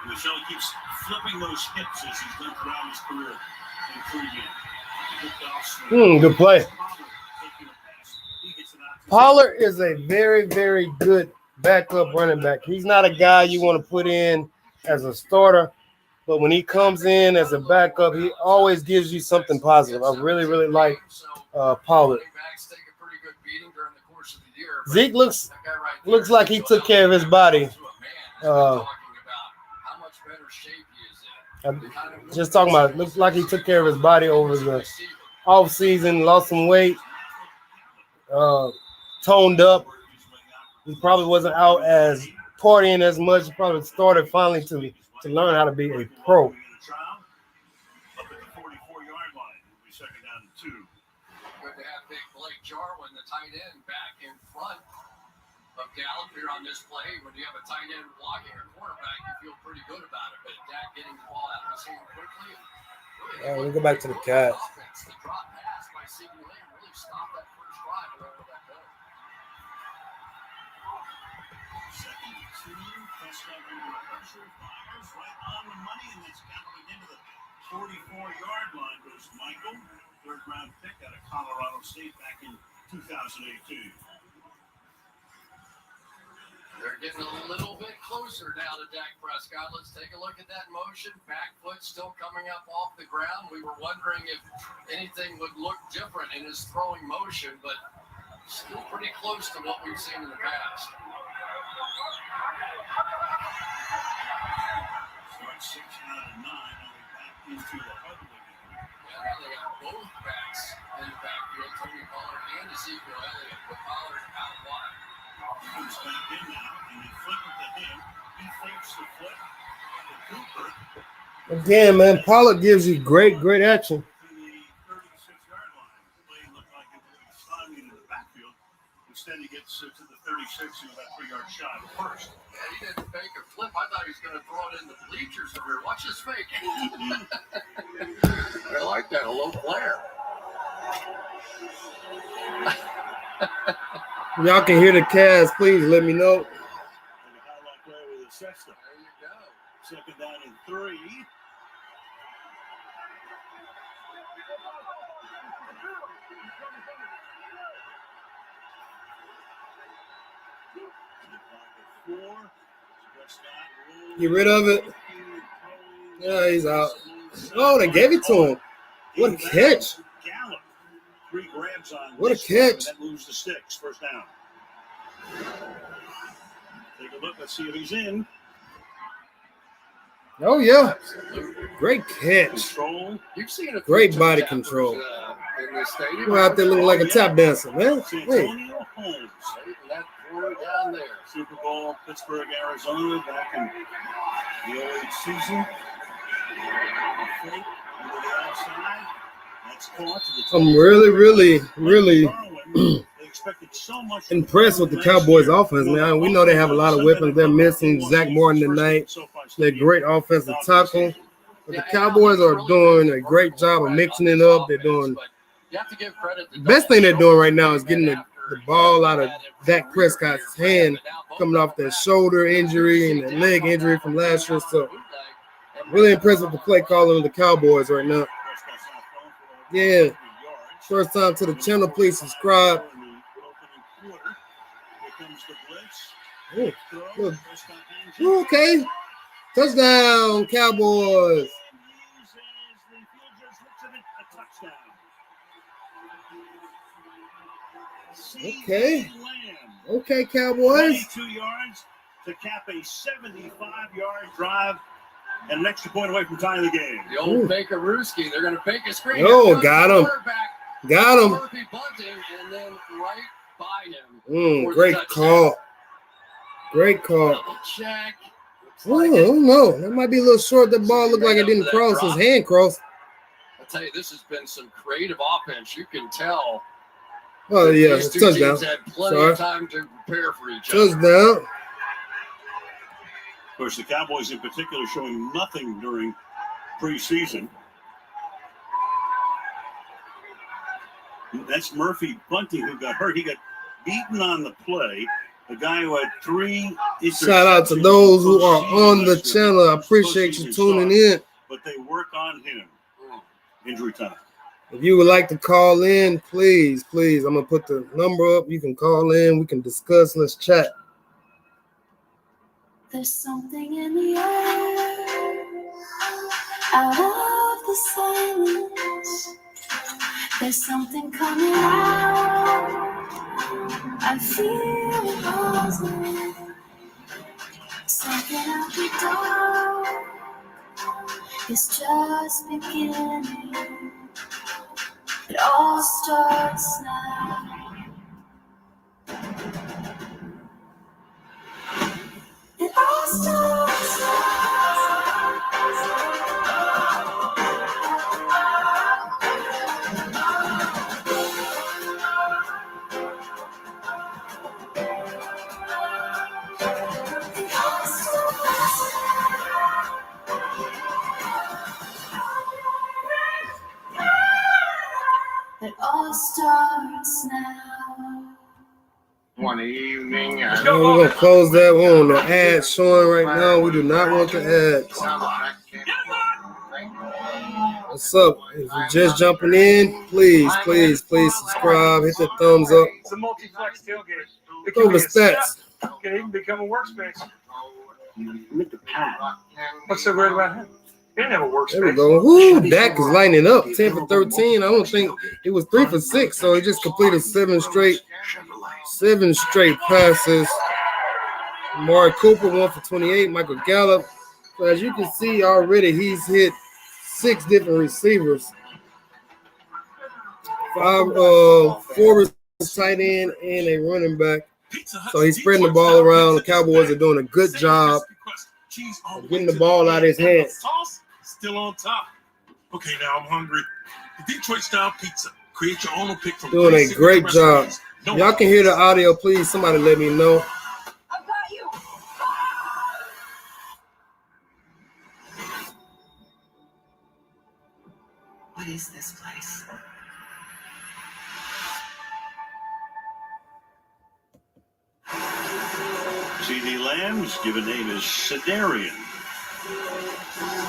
Speaker 9: Michelle keeps flipping those hips as he's done throughout his career in pregame.
Speaker 1: Good play. Pollard is a very, very good backup running back. He's not a guy you want to put in as a starter, but when he comes in as a backup, he always gives you something positive. I really like Pollard. Zeke looks like he took care of his body. Just talking about it. Looks like he took care of his body over the off season, lost some weight, toned up. He probably wasn't out as partying as much. He probably started finally to learn how to be a pro.
Speaker 9: Up at the 44-yard line, it'll be second down and 2.
Speaker 17: Good to have big Blake Jarwin, the tight end, back in front of Gallup here on this play. When you have a tight end blocking a cornerback, you feel pretty good about it. But Dak getting the ball out of his hand quickly.
Speaker 1: We'll go back to the Cats.
Speaker 17: The drop pass by CD Lamb really stopped that first drive and let that go.
Speaker 9: Second and 2, Prescott under pressure, fires right on the money, and it's coming into the 44-yard line. Goes Michael, third-round pick out of Colorado State back in 2018.
Speaker 17: They're getting a little bit closer now to Dak Prescott. Let's take a look at that motion. Back foot still coming up off the ground. We were wondering if anything would look different in his throwing motion, but still pretty close to what we've seen in the past.
Speaker 9: Start 6 out of 9, now we're back into the huddle again.
Speaker 17: Yeah, now they got both backs in the backfield, Tony Pollard and Ezekiel Elliott, but Pollard out wide.
Speaker 9: Comes back in now, and they flip it to him. He fakes the flip to Cooper.
Speaker 1: Again, man, Pollard gives you great action.
Speaker 9: To the 36-yard line. The play looked like it would be sliding into the backfield. Instead, he gets to the 36 and about 3-yard shot first.
Speaker 17: Yeah, he didn't fake a flip. I thought he was going to throw it in the bleachers over here. Watch this fake. I like that, a low flare.
Speaker 1: Y'all can hear the Cavs, please let me know.
Speaker 9: And the highlight play with the Sexton.
Speaker 17: There you go.
Speaker 9: Second down and 3.
Speaker 1: Get rid of it. Yeah, he's out. Oh, they gave it to him. What a catch.
Speaker 9: Gallup. 3 grabs on
Speaker 1: What a
Speaker 9: this drive,
Speaker 1: catch.
Speaker 9: and that moves the sticks. First down. Take a look. Let's see if he's in.
Speaker 1: Oh, yeah. Great catch.
Speaker 9: Control.
Speaker 17: You've seen a
Speaker 1: Great body control.
Speaker 17: in this stadium.
Speaker 1: You're out there looking like a tap dancer, man. Hey.
Speaker 9: Antonio Holmes.
Speaker 17: That throw down there.
Speaker 9: Super Bowl, Pittsburgh, Arizona, back in the 08 season. Fake into the outside. That's caught to the
Speaker 1: I'm really
Speaker 9: They expected so much
Speaker 1: impressed with the Cowboys offense, man. We know they have a lot of weapons. They're missing Zach Morton tonight. They're great offensive tackle. But the Cowboys are doing a great job of mixing it up. They're doing the best thing they're doing right now is getting the ball out of Dak Prescott's hand, coming off that shoulder injury and the leg injury from last year. So really impressed with the play calling of the Cowboys right now. Yeah. First time to the channel, please subscribe. Ooh, look. Ooh, okay. Touchdown, Cowboys. Okay. Okay, Cowboys.
Speaker 9: 22 yards to cap a 75-yard drive and an extra point away from tying the game.
Speaker 17: The old Baker Rooski. They're going to fake a screen.
Speaker 1: Oh, got him. Got him.
Speaker 17: Murphy bunting, and then right by him.
Speaker 1: Great call. Great call.
Speaker 17: Check.
Speaker 1: Oh, no. That might be a little short. The ball looked like it didn't cross. His hand crossed.
Speaker 17: I'll tell you, this has been some creative offense. You can tell.
Speaker 1: Oh, yeah.
Speaker 17: These two
Speaker 1: Touchdown.
Speaker 17: teams had plenty of time to prepare for each other.
Speaker 1: Touchdown.
Speaker 9: Of course, the Cowboys in particular showing nothing during preseason. That's Murphy Bunting who got hurt. He got beaten on the play. The guy who had 3
Speaker 1: Shout out to those who are on the channel. I appreciate you tuning in.
Speaker 9: But they work on him. Injury time.
Speaker 1: If you would like to call in, please. I'm going to put the number up. You can call in. We can discuss. Let's chat.
Speaker 19: There's something in the air, out of the silence. There's something coming out. I feel it buzzing. Something out the dark is just beginning. It all starts now. It all starts It all starts now.
Speaker 17: One evening.
Speaker 1: We're going to close that one. The ad showing right now. We do not want the ads. What's up? If you're just jumping in, please subscribe. Hit the thumbs up.
Speaker 20: It's a multi-flex tailgate.
Speaker 1: Go to stats.
Speaker 20: It can even become a workspace. What's so weird about him? He didn't have a workspace.
Speaker 1: There we go. Woo, Dak is lining up. 10 for 13. I don't think it was 3 for 6, so he just completed 7 straight passes. Amari Cooper 1 for 28. Michael Gallup. So as you can see already, he's hit 6 different receivers. 4 tight end and a running back. So he's spreading the ball around. The Cowboys are doing a good job of getting the ball out of his hands.
Speaker 12: Still on top. Okay, now I'm hungry. The Detroit style pizza. Create your own pick from
Speaker 1: Doing a great job. Y'all can hear the audio, please. Somebody let me know.
Speaker 19: What is this place?
Speaker 9: C.D. Lamb's given name is Sedarian.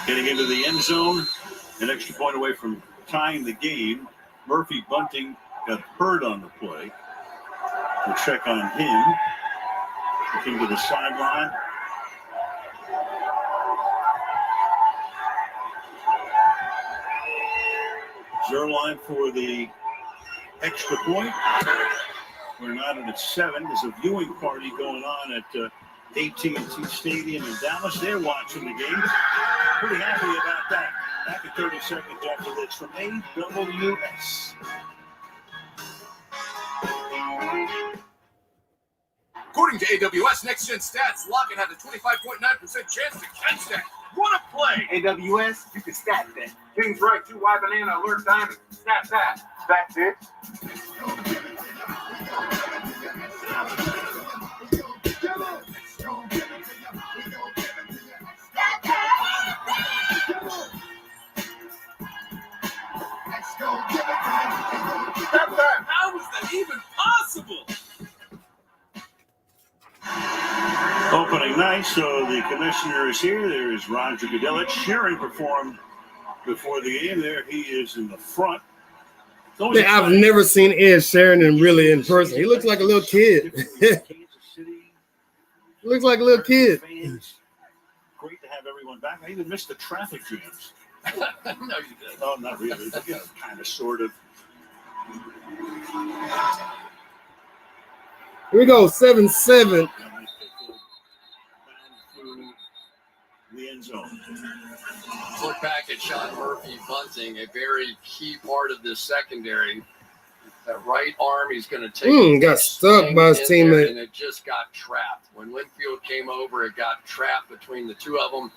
Speaker 9: Getting into the end zone, an extra point away from tying the game. Murphy Bunting got hurt on the play. We'll check on him. Looking to the sideline.
Speaker 21: Zerline for the extra point. We're not at 7. There's a viewing party going on at AT&T Stadium in Dallas. They're watching the game. Pretty happy about that. Back at 30 seconds after this from AWS.
Speaker 22: According to AWS Next Gen Stats, Lockett had a 25.9% chance to catch that. What a play!
Speaker 23: AWS, you can stat that. King's right, 2 Y banana alert time. Snap that. That's it.
Speaker 22: How was that even possible?
Speaker 21: Opening night, so the commissioner is here. There is Roger Goodell. Sheeran performed before the game there. He is in the front.
Speaker 1: Man, I've never seen Ed Sheeran really in person. He looks like a little kid. Looks like a little kid.
Speaker 21: Great to have everyone back. I even missed the traffic jams.
Speaker 22: No, you didn't.
Speaker 21: Oh, not really. But, kind of, sort of.
Speaker 1: Here we go, 7-7.
Speaker 21: The end zone.
Speaker 23: Look back at Sean Murphy bunting, a very key part of this secondary. That right arm, he's going to take.
Speaker 1: Got stuck by his teammate.
Speaker 23: And it just got trapped. When Winfield came over, it got trapped between the two of them.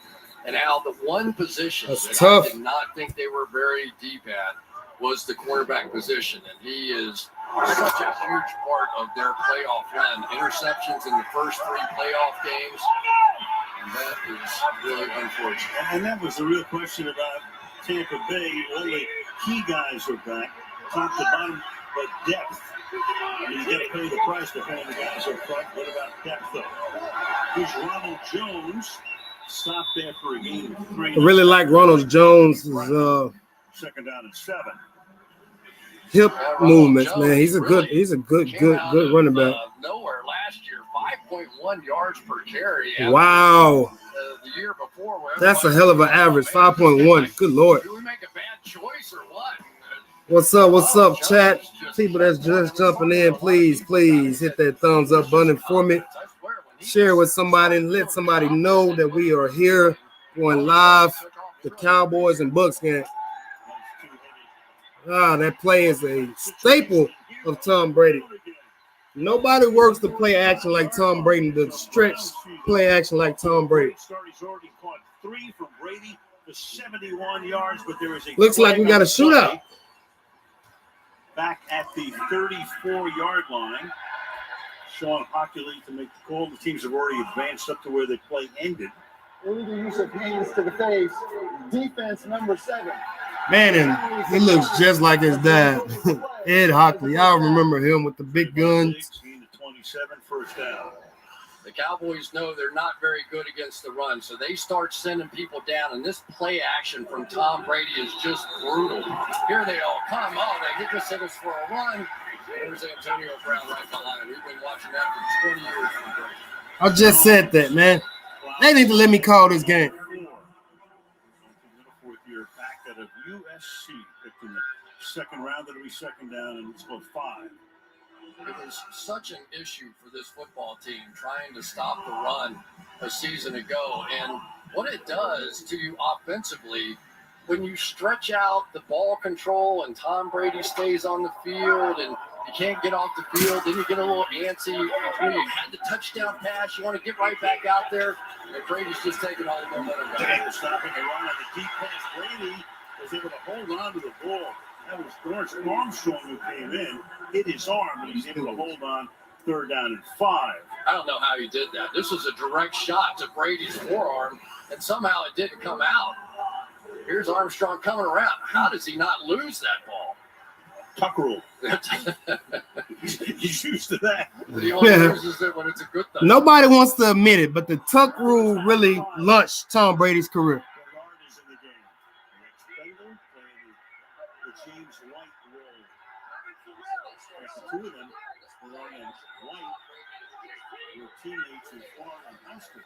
Speaker 23: And Al, the one position
Speaker 1: That's
Speaker 23: that
Speaker 1: tough.
Speaker 23: I did not think they were very deep at was the quarterback position. And he is such a huge part of their playoff run. Interceptions in the first 3 playoff games. And that is really unfortunate.
Speaker 21: And that was the real question about Tampa Bay. All the key guys are back, top to bottom, but depth. I mean, you got to pay the price to pay the guys up front. What about depth, though? Here's Ronald Jones. Stopped there for a game of 3.
Speaker 1: I really like Ronald Jones'
Speaker 21: second down and 7.
Speaker 1: hip movements, man. He's a good running back.
Speaker 23: Nowhere last year, 5.1 yards per carry.
Speaker 1: Wow.
Speaker 23: The year before,
Speaker 1: That's a hell of an average, 5.1. Good Lord.
Speaker 23: Do we make a bad choice or what?
Speaker 1: What's up, chat? People that's just jumping in, please hit that thumbs up button for me. Share with somebody and let somebody know that we are here going live. The Cowboys and Bucs game. That play is a staple of Tom Brady. Nobody works the play action like Tom Brady, the stretch play action like Tom Brady.
Speaker 21: He's already caught 3 from Brady for 71 yards, but there is a
Speaker 1: looks like we got a shootout.
Speaker 21: Back at the 34-yard line. Sean Hoculey to make the call. The teams have already advanced up to where the play ended.
Speaker 24: Illegal use of hands to the face. Defense number 7.
Speaker 1: Man, and he looks just like his dad, Ed Hockley. Y'all remember him with the big guns.
Speaker 21: 27, first down.
Speaker 23: The Cowboys know they're not very good against the run, so they start sending people down, and this play action from Tom Brady is just brutal. Here they all come. Oh, they just hit us for a run. There's Antonio Brown right behind. We've been watching that for 20 years from Brady.
Speaker 1: I just said that, man. They need to let me call this game.
Speaker 21: Fourth-year back out of USC, picked in the second round. That'll be second down, and it's about 5.
Speaker 23: It was such an issue for this football team trying to stop the run a season ago. And what it does to you offensively, when you stretch out the ball control and Tom Brady stays on the field and you can't get off the field, then you get a little antsy. When you had the touchdown pass, you want to get right back out there. And Brady's just taking all the momentum.
Speaker 21: Stopping the run on the deep pass. Brady was able to hold on to the ball. That was Lawrence Armstrong who came in, hit his arm, and he's able to hold on. Third down and 5.
Speaker 23: I don't know how he did that. This was a direct shot to Brady's forearm, and somehow it didn't come out. Here's Armstrong coming around. How does he not lose that ball?
Speaker 21: Tuck rule. He's used to that.
Speaker 23: He only loses it when it's a good thing.
Speaker 1: Nobody wants to admit it, but the tuck rule really launched Tom Brady's career.
Speaker 21: Two of them were on white with teammates in Florida and Huston.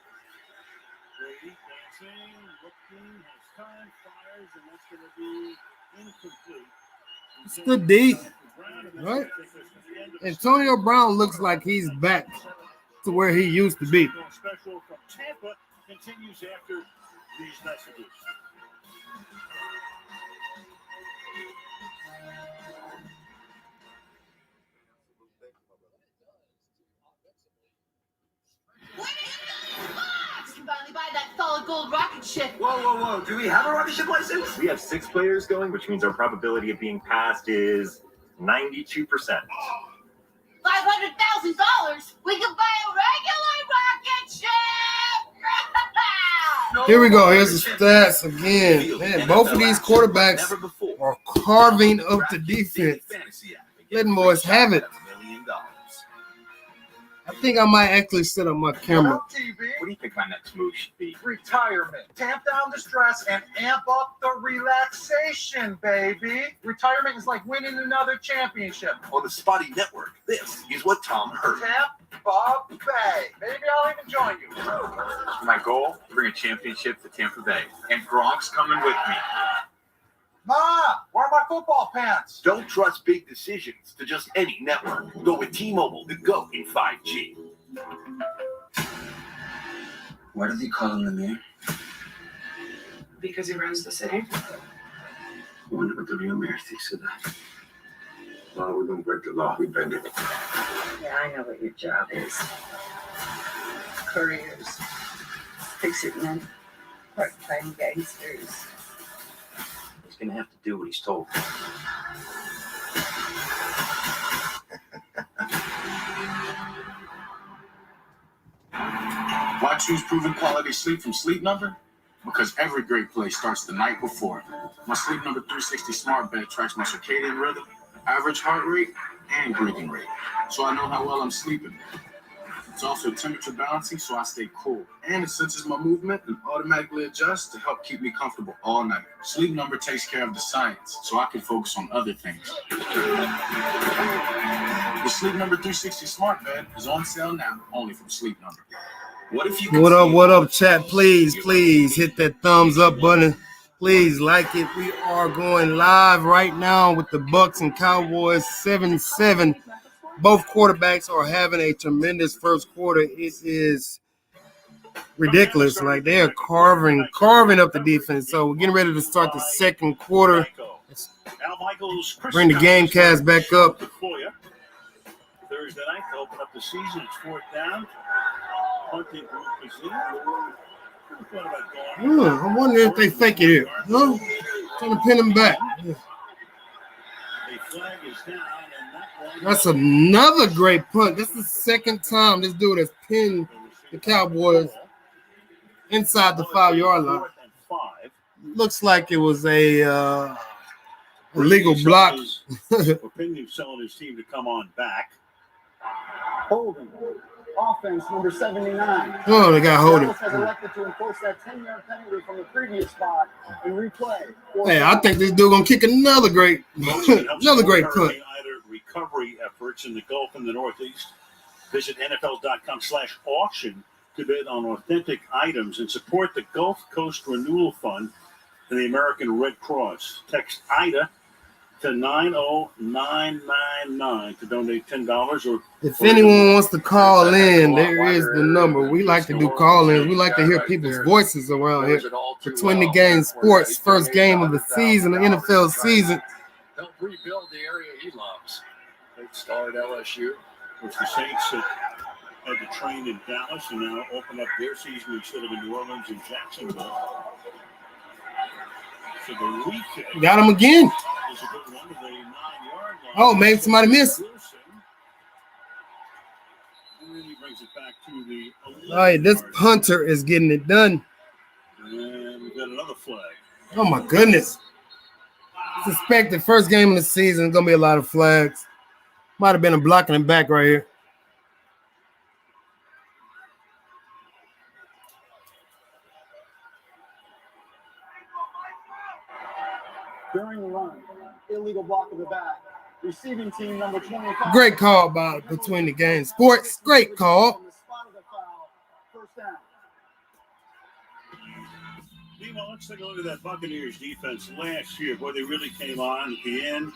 Speaker 21: Brady dancing, looking, has time, fires, and that's going to be incomplete.
Speaker 1: It's good D, right? Antonio Brown looks like he's back to where he used to be.
Speaker 21: Special from Tampa continues after these messages.
Speaker 3: You can finally buy that solid gold rocket ship.
Speaker 11: Whoa. Do we have a rocket ship license?
Speaker 5: We have 6 players going, which means our probability of being passed is 92%.
Speaker 3: $500,000? We can buy a regular rocket ship!
Speaker 1: Here we go. Here's the stats again. Man, both of these quarterbacks are carving up the defense. Letting boys have it. I think I might actually set up my camera.
Speaker 5: What do you think my next move should be?
Speaker 7: Retirement. Tamp down the stress and amp up the relaxation, baby. Retirement is like winning another championship.
Speaker 10: On the Spotty Network, this is what Tom heard.
Speaker 7: Tampa Bay. Maybe I'll even join you.
Speaker 5: My goal, to bring a championship to Tampa Bay. And Gronk's coming with me.
Speaker 7: Ma, where are my football pants?
Speaker 10: Don't trust big decisions to just any network. Go with T-Mobile, the GO in 5G.
Speaker 11: Why do they call him the mayor?
Speaker 8: Because he runs the city.
Speaker 11: I wonder what the real mayor thinks of that. Well, we don't break the law, we bend it.
Speaker 8: Yeah, I know what your job is. Couriers, fix-it men, part-time gangsters.
Speaker 11: He's gonna have to do what he's told.
Speaker 22: Why choose proven quality sleep from Sleep Number? Because every great play starts the night before. My Sleep Number 360 smart bed tracks my circadian rhythm, average heart rate, and breathing rate, so I know how well I'm sleeping. It's also temperature balancing, so I stay cool. And it senses my movement and automatically adjusts to help keep me comfortable all night. Sleep Number takes care of the science, so I can focus on other things. The Sleep Number 360 smart bed is on sale now, only from Sleep Number.
Speaker 10: What if you?
Speaker 1: What up, chat? Please hit that thumbs up button. Please like it. We are going live right now with the Bucs and Cowboys 7-7. Both quarterbacks are having a tremendous first quarter. It is ridiculous. Like they are carving up the defense. So we're getting ready to start the second quarter. Let's bring the game cast back up.
Speaker 21: Thursday night to open up the season. It's 4th down. Punting group is in.
Speaker 1: I'm wondering if they fake it here. No, trying to pin him back. Yeah.
Speaker 21: The flag is down, and that one.
Speaker 1: That's another great punt. This is the second time this dude has pinned the Cowboys inside the 5-yard line. Looks like it was a illegal block.
Speaker 21: Opinion selling his team to come on back.
Speaker 24: Holding. Offense number 79.
Speaker 1: Oh, they got holding.
Speaker 24: Dallas has elected to enforce that 10-yard penalty from the previous spot and replay.
Speaker 1: Hey, I think this dude gonna kick another great punt.
Speaker 21: Either recovery efforts in the Gulf and the Northeast. Visit NFL.com/auction to bid on authentic items and support the Gulf Coast Renewal Fund and the American Red Cross. Text IDA to 90999 to donate $10 or
Speaker 1: if anyone wants to call in, there is the number. We like to do call-ins. We like to hear people's voices around here. Between the Game Sports, first game of the season, the NFL season.
Speaker 23: Help rebuild the area he loves. Big star at LSU.
Speaker 21: Which the Saints had to train in Dallas and now open up their season instead of in New Orleans and Jacksonville. So the weekend
Speaker 1: got him again.
Speaker 21: is a good one to the 9-yard line.
Speaker 1: Oh, maybe somebody missed.
Speaker 21: Really brings it back to the
Speaker 1: all right, this punter is getting it done.
Speaker 21: And we've got another flag.
Speaker 1: Oh my goodness. Suspected first game of the season. It's gonna be a lot of flags. Might have been a blocking him back right here.
Speaker 24: During the run, illegal block of the back. Receiving team number 25.
Speaker 1: Great call by Between the Game Sports. Great call.
Speaker 24: First down.
Speaker 21: Meanwhile, let's take a look at that Buccaneers defense last year. Boy, they really came on at the end.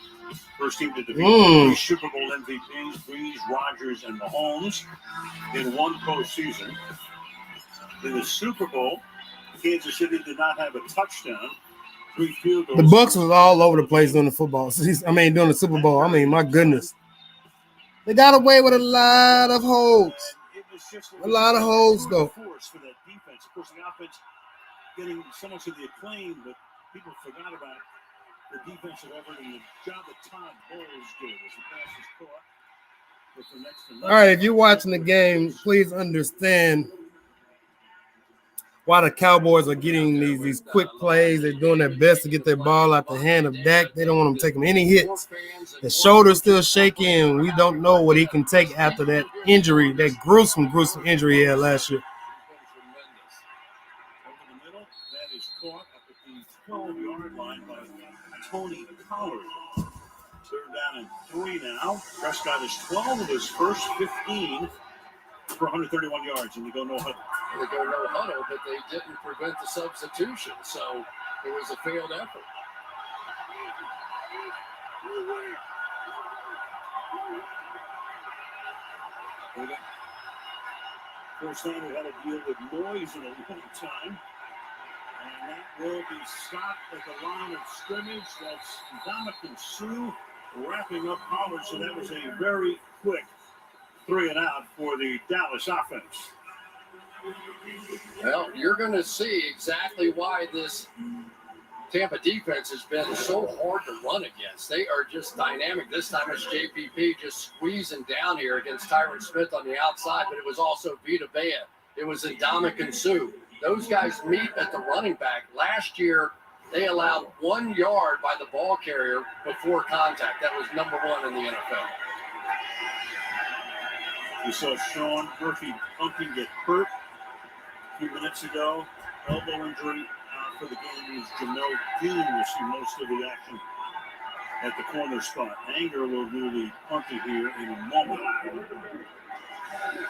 Speaker 21: First team to defeat three Super Bowl MVPs, Breeze, Rodgers, and Mahomes in one postseason. In the Super Bowl, Kansas City did not have a touchdown. 3 field goals.
Speaker 1: The Bucs was all over the place during the football season. During the Super Bowl. I mean, my goodness. They got away with a lot of holds. A lot of holds, though.
Speaker 21: Force for that defense. Of course, the offense getting so much of the acclaim, but people forgot about the defensive effort and the job that Todd Bowles did as the pass was caught.
Speaker 1: All right, if you're watching the game, please understand why the Cowboys are getting these quick plays. They're doing their best to get their ball out the hand of Dak. They don't want him to take him any hits. His shoulder's still shaking, and we don't know what he can take after that injury, that gruesome injury he had last year.
Speaker 21: Over the middle, that is caught up at the 12-yard line by Tony Pollard. Third down and 3 now. Prescott is 12 of his first 15 for 131 yards, and they go no huddle.
Speaker 23: They go no huddle, but they didn't prevent the substitution, so it was a failed effort.
Speaker 21: First time we had to deal with noise in a long time. And that will be stopped at the line of scrimmage. That's Dominican Sue wrapping up Pollard. So that was a very quick 3 and out for the Dallas offense.
Speaker 23: Well, you're going to see exactly why this Tampa defense has been so hard to run against. They are just dynamic. This time it's JPP just squeezing down here against Tyron Smith on the outside, but it was also Vita Vea. It was Ndamukong Suh. Those guys meet at the running back. Last year, they allowed 1 yard by the ball carrier before contact. That was number 1 in the NFL.
Speaker 21: We saw Sean Murphy-Bunting get hurt a few minutes ago. Elbow injury for the game is Jamel Dean will see most of the action at the corner spot. Anger will do the punting here in a moment.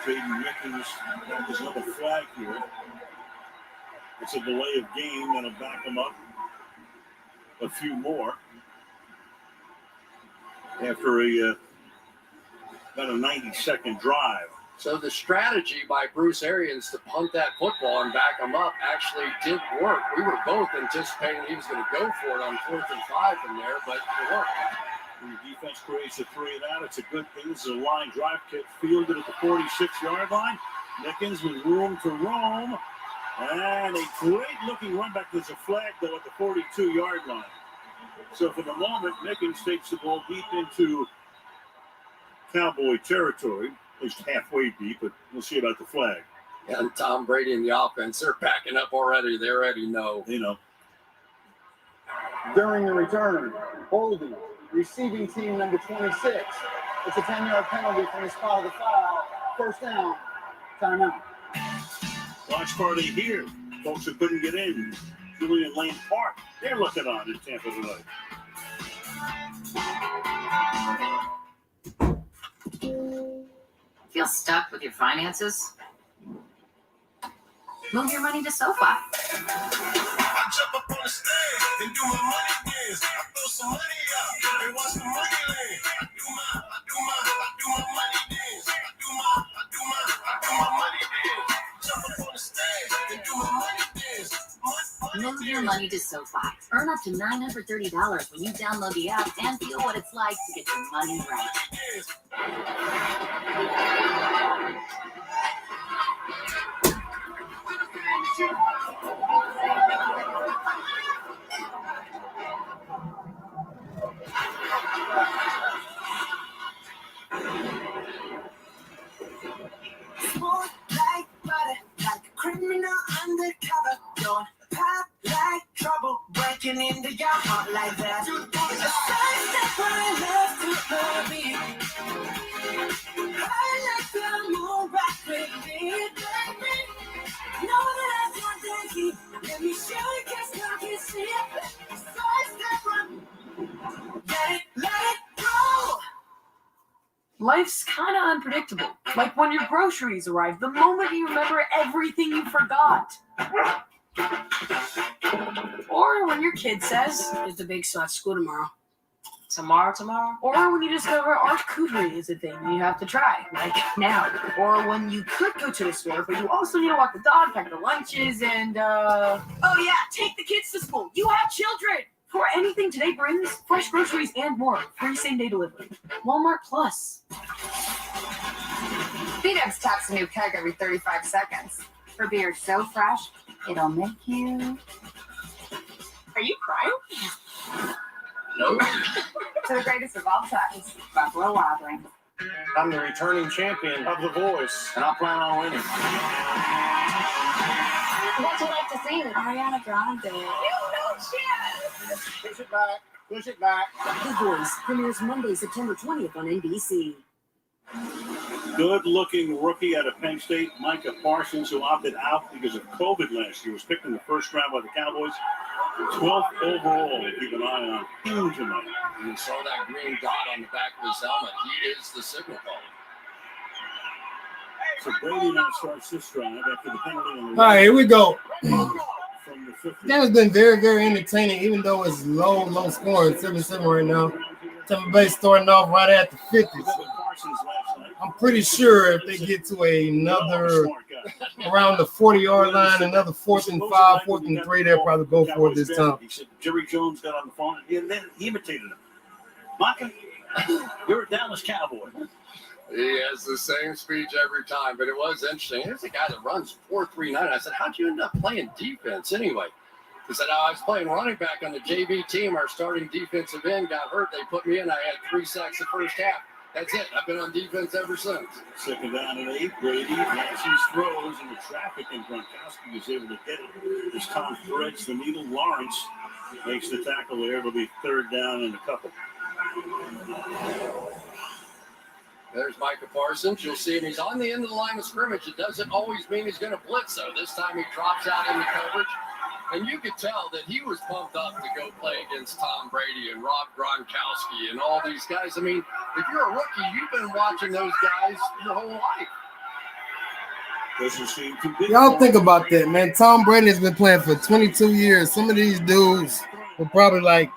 Speaker 21: Jaden Mickens has another flag here. It's a delay of game, that'll back him up a few more after about a 90-second drive.
Speaker 23: So the strategy by Bruce Arians to punt that football and back him up actually did work. We were both anticipating he was going to go for it on 4th and 5 from there, but it worked.
Speaker 21: When the defense creates a 3 and out, it's a good thing. This is a line drive kick fielded at the 46-yard line. Mickens with room to roam. And a great-looking run back. There's a flag, though, at the 42-yard line. So for the moment, Mickens takes the ball deep into Cowboy territory. At least halfway deep, but we'll see about the flag.
Speaker 23: And Tom Brady and the offense, they're backing up already. They already know.
Speaker 21: They know.
Speaker 24: During the return, holding, receiving team number 26. It's a 10-yard penalty from the spot of the foul. First down, timeout.
Speaker 21: Watch party here. Folks who couldn't get in. Julian Lane Park, they're looking on in Tampa tonight.
Speaker 3: Feel stuck with your finances? Move your money to SoFi.
Speaker 10: I jump up on the stage and do my money dance. I throw some money out and watch the money land. I do my money dance. I do my money dance. Jump up on the stage and do my money dance.
Speaker 3: Move your money to SoFi. Earn up to $930 when you download the app and feel what it's like to get your money right.
Speaker 4: Smooth like butter, like a criminal undercover. Don't pop like trouble, breaking into your heart like that. A sidestep I love to love me. I like the moon rock with me, baby. Know that I got that heat. Let me show you, cause I can see it. Sidestep, let it go.
Speaker 13: Life's kind of unpredictable. Like when your groceries arrive, the moment you remember everything you forgot. Or when your kid says, "Is the big so at school tomorrow?" Tomorrow? Or when you discover art cookery is a thing you have to try, like now. Or when you could go to the store, but you also need to walk the dog, pack the lunches, and oh yeah, take the kids to school. You have children! For anything today brings, fresh groceries and more. Free same-day delivery. Walmart Plus.
Speaker 14: B-Dubs taps a new keg every 35 seconds. For beer so fresh, it'll make you...
Speaker 13: Are you crying?
Speaker 23: No.
Speaker 14: To the greatest of all times, Buffalo Wild Wings.
Speaker 21: I'm the returning champion of The Voice, and I plan on winning.
Speaker 14: What'd you like to sing? Ariana Grande.
Speaker 13: You know shit!
Speaker 21: Push it back. Push it back.
Speaker 13: The Voice premieres Monday, September 20th on NBC.
Speaker 21: Good-looking rookie out of Penn State, Micah Parsons, who opted out because of COVID last year, was picked in the first round by the Cowboys. 12th overall. Keep an eye on him tonight.
Speaker 23: You saw that green dot on the back of his helmet. He is the signal caller.
Speaker 21: So Brady now starts this drive after the penalty on the
Speaker 1: All right, here we go.
Speaker 21: from the 50.
Speaker 1: That has been very, very entertaining, even though it's low scoring, 7-7 right now. Tampa Bay starting off right at the 50s. I'm pretty sure if they get to another around the 40-yard line, another 4th and 5, 4th and 3, they'll probably go for it this time.
Speaker 21: He said Jerry Jones got on the phone and then he imitated him. Micah, you're a Dallas Cowboy.
Speaker 23: He has the same speech every time, but it was interesting. Here's a guy that runs 4.39. I said, how'd you end up playing defense anyway? He said, I was playing running back on the JV team. Our starting defensive end got hurt. They put me in. I had 3 sacks the first half. That's it. I've been on defense ever since.
Speaker 21: 2nd down and 8. Brady matches throws in the traffic, and Gronkowski is able to get it. As Tom threads the needle, Lawrence makes the tackle there. It'll be 3rd down and a couple.
Speaker 23: There's Micah Parsons. You'll see him. He's on the end of the line of scrimmage. It doesn't always mean he's going to blitz, though. This time he drops out in the coverage. And you could tell that he was pumped up to go play against Tom Brady and Rob Gronkowski and all these guys. I mean, if you're a rookie, you've been watching those guys your whole life.
Speaker 1: Y'all think about that, man. Tom Brady has been playing for 22 years. Some of these dudes were probably like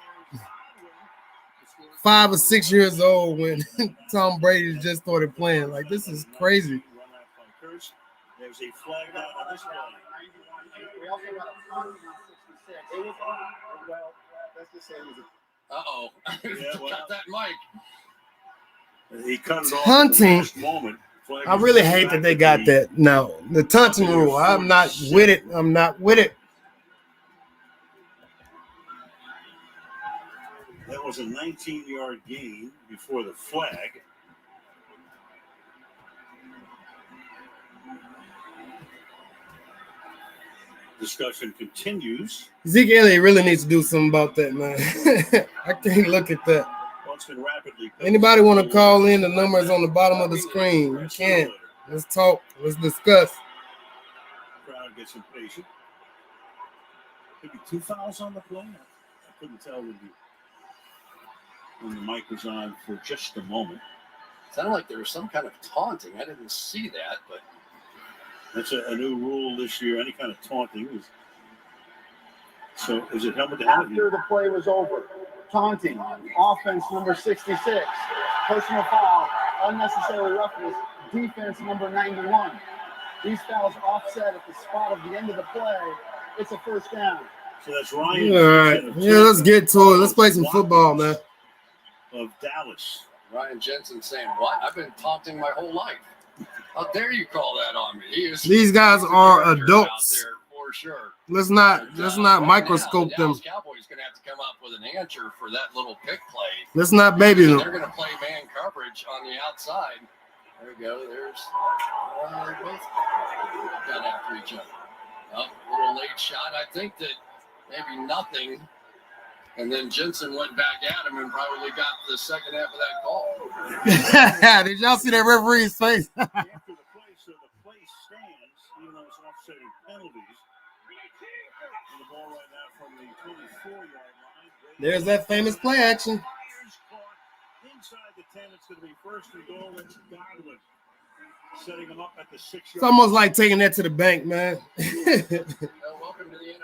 Speaker 1: 5 or 6 years old when Tom Brady just started playing. Like, this is crazy.
Speaker 21: There's a flag down on this one.
Speaker 24: We also got a 66. It was well, let's just say it was
Speaker 23: Uh-oh. Got that mic.
Speaker 21: He cut it off
Speaker 1: Hunting.
Speaker 21: at the last moment.
Speaker 1: I really hate that they got that. No, the taunting rule. I'm not with it. I'm not with it.
Speaker 21: That was a 19-yard gain before the flag. Discussion continues.
Speaker 1: Zeke Elliott really needs to do something about that, man. I can't look at that. Anybody want to call in? The number is on the bottom of the screen. You can't. Let's talk. Let's discuss.
Speaker 21: Crowd gets impatient. Could be 2 fouls on the play. I couldn't tell when the mic was on for just a moment.
Speaker 23: Sounded like there was some kind of taunting. I didn't see that, but
Speaker 21: that's a new rule this year. Any kind of taunting is. So is it helmet to helmet?
Speaker 24: After the play was over, taunting, offense number 66, personal foul, unnecessary roughness, defense number 91. These fouls offset at the spot of the end of the play. It's a 1st down.
Speaker 21: So that's Ryan.
Speaker 1: All right. Yeah, let's get to it. Let's play some football, man.
Speaker 21: Of Dallas.
Speaker 23: Ryan Jensen saying, what? I've been taunting my whole life. How dare you call that on me?
Speaker 1: These guys are adults.
Speaker 23: There for sure.
Speaker 1: Let's not microscope them.
Speaker 23: The Cowboys going to have to come up with an answer for that little pick play.
Speaker 1: Let's not baby them.
Speaker 23: They're going to play man coverage on the outside. There we go. There's they both got after each other. Oh, a little late shot. I think that maybe nothing. And then Jensen went back at him and probably got the second half of that call.
Speaker 1: Did y'all see that referee's face?
Speaker 21: After the play, so the play stands, even though it's offsetting penalties. And the ball right now from the 24-yard line.
Speaker 1: There's that famous play action.
Speaker 21: Inside the 10, it's going to be 1st and goal. That's Godwin setting him up at the 6-yard line.
Speaker 1: It's almost like taking that to the bank, man.
Speaker 23: Welcome to the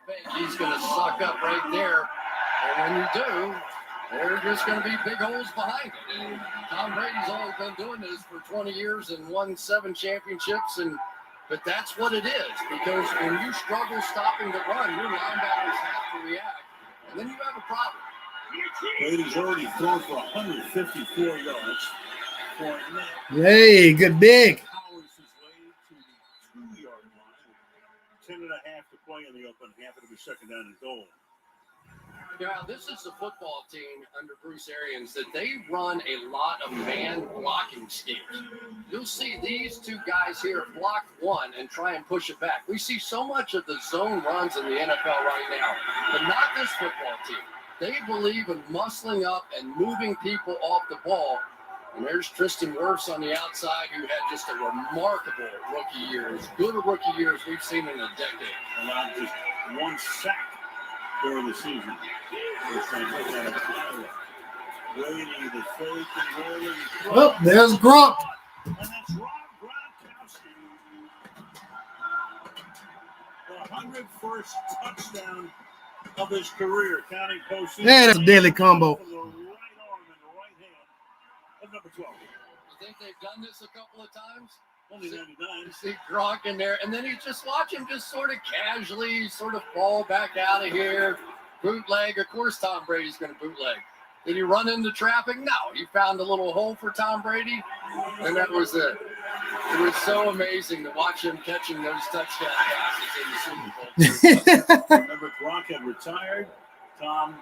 Speaker 23: fake. He's going to suck up right there. And when you do, there are just going to be big holes behind it. Tom Brady's only been doing this for 20 years and won 7 championships, but that's what it is. Because when you struggle stopping the run, your linebackers have to react, and then you have a problem.
Speaker 21: Brady's already thrown for 154 yards.
Speaker 1: Hey, good big.
Speaker 21: Powers his way to the 2-yard line. 10 and a half to play in the open half. It'll be second down and goal.
Speaker 23: Yeah, this is a football team under Bruce Arians that they run a lot of man blocking schemes. You'll see these two guys here block one and try and push it back. We see so much of the zone runs in the NFL right now, but not this football team. They believe in muscling up and moving people off the ball. And there's Tristan Wirfs on the outside, who had just a remarkable rookie year, as good a rookie year as we've seen in a decade.
Speaker 21: Allowed just 1 sack during the season. Waiting the fake and rolling.
Speaker 1: Oh, there's Gronk.
Speaker 21: And that's Rob Gronkowski. The 101st touchdown of his career, counting postseason.
Speaker 1: Man, that's a deadly combo.
Speaker 21: From the right arm and the right hand of number 12.
Speaker 23: You think they've done this a couple of times?
Speaker 21: Only 99.
Speaker 23: You see Gronk in there, and then you just watch him just sort of casually sort of fall back out of here. Bootleg. Of course, Tom Brady's going to bootleg. Did he run into traffic? No. He found a little hole for Tom Brady, and that was it. It was so amazing to watch him catching those touchdown passes in the Super Bowl.
Speaker 21: Remember, Gronk had retired. Tom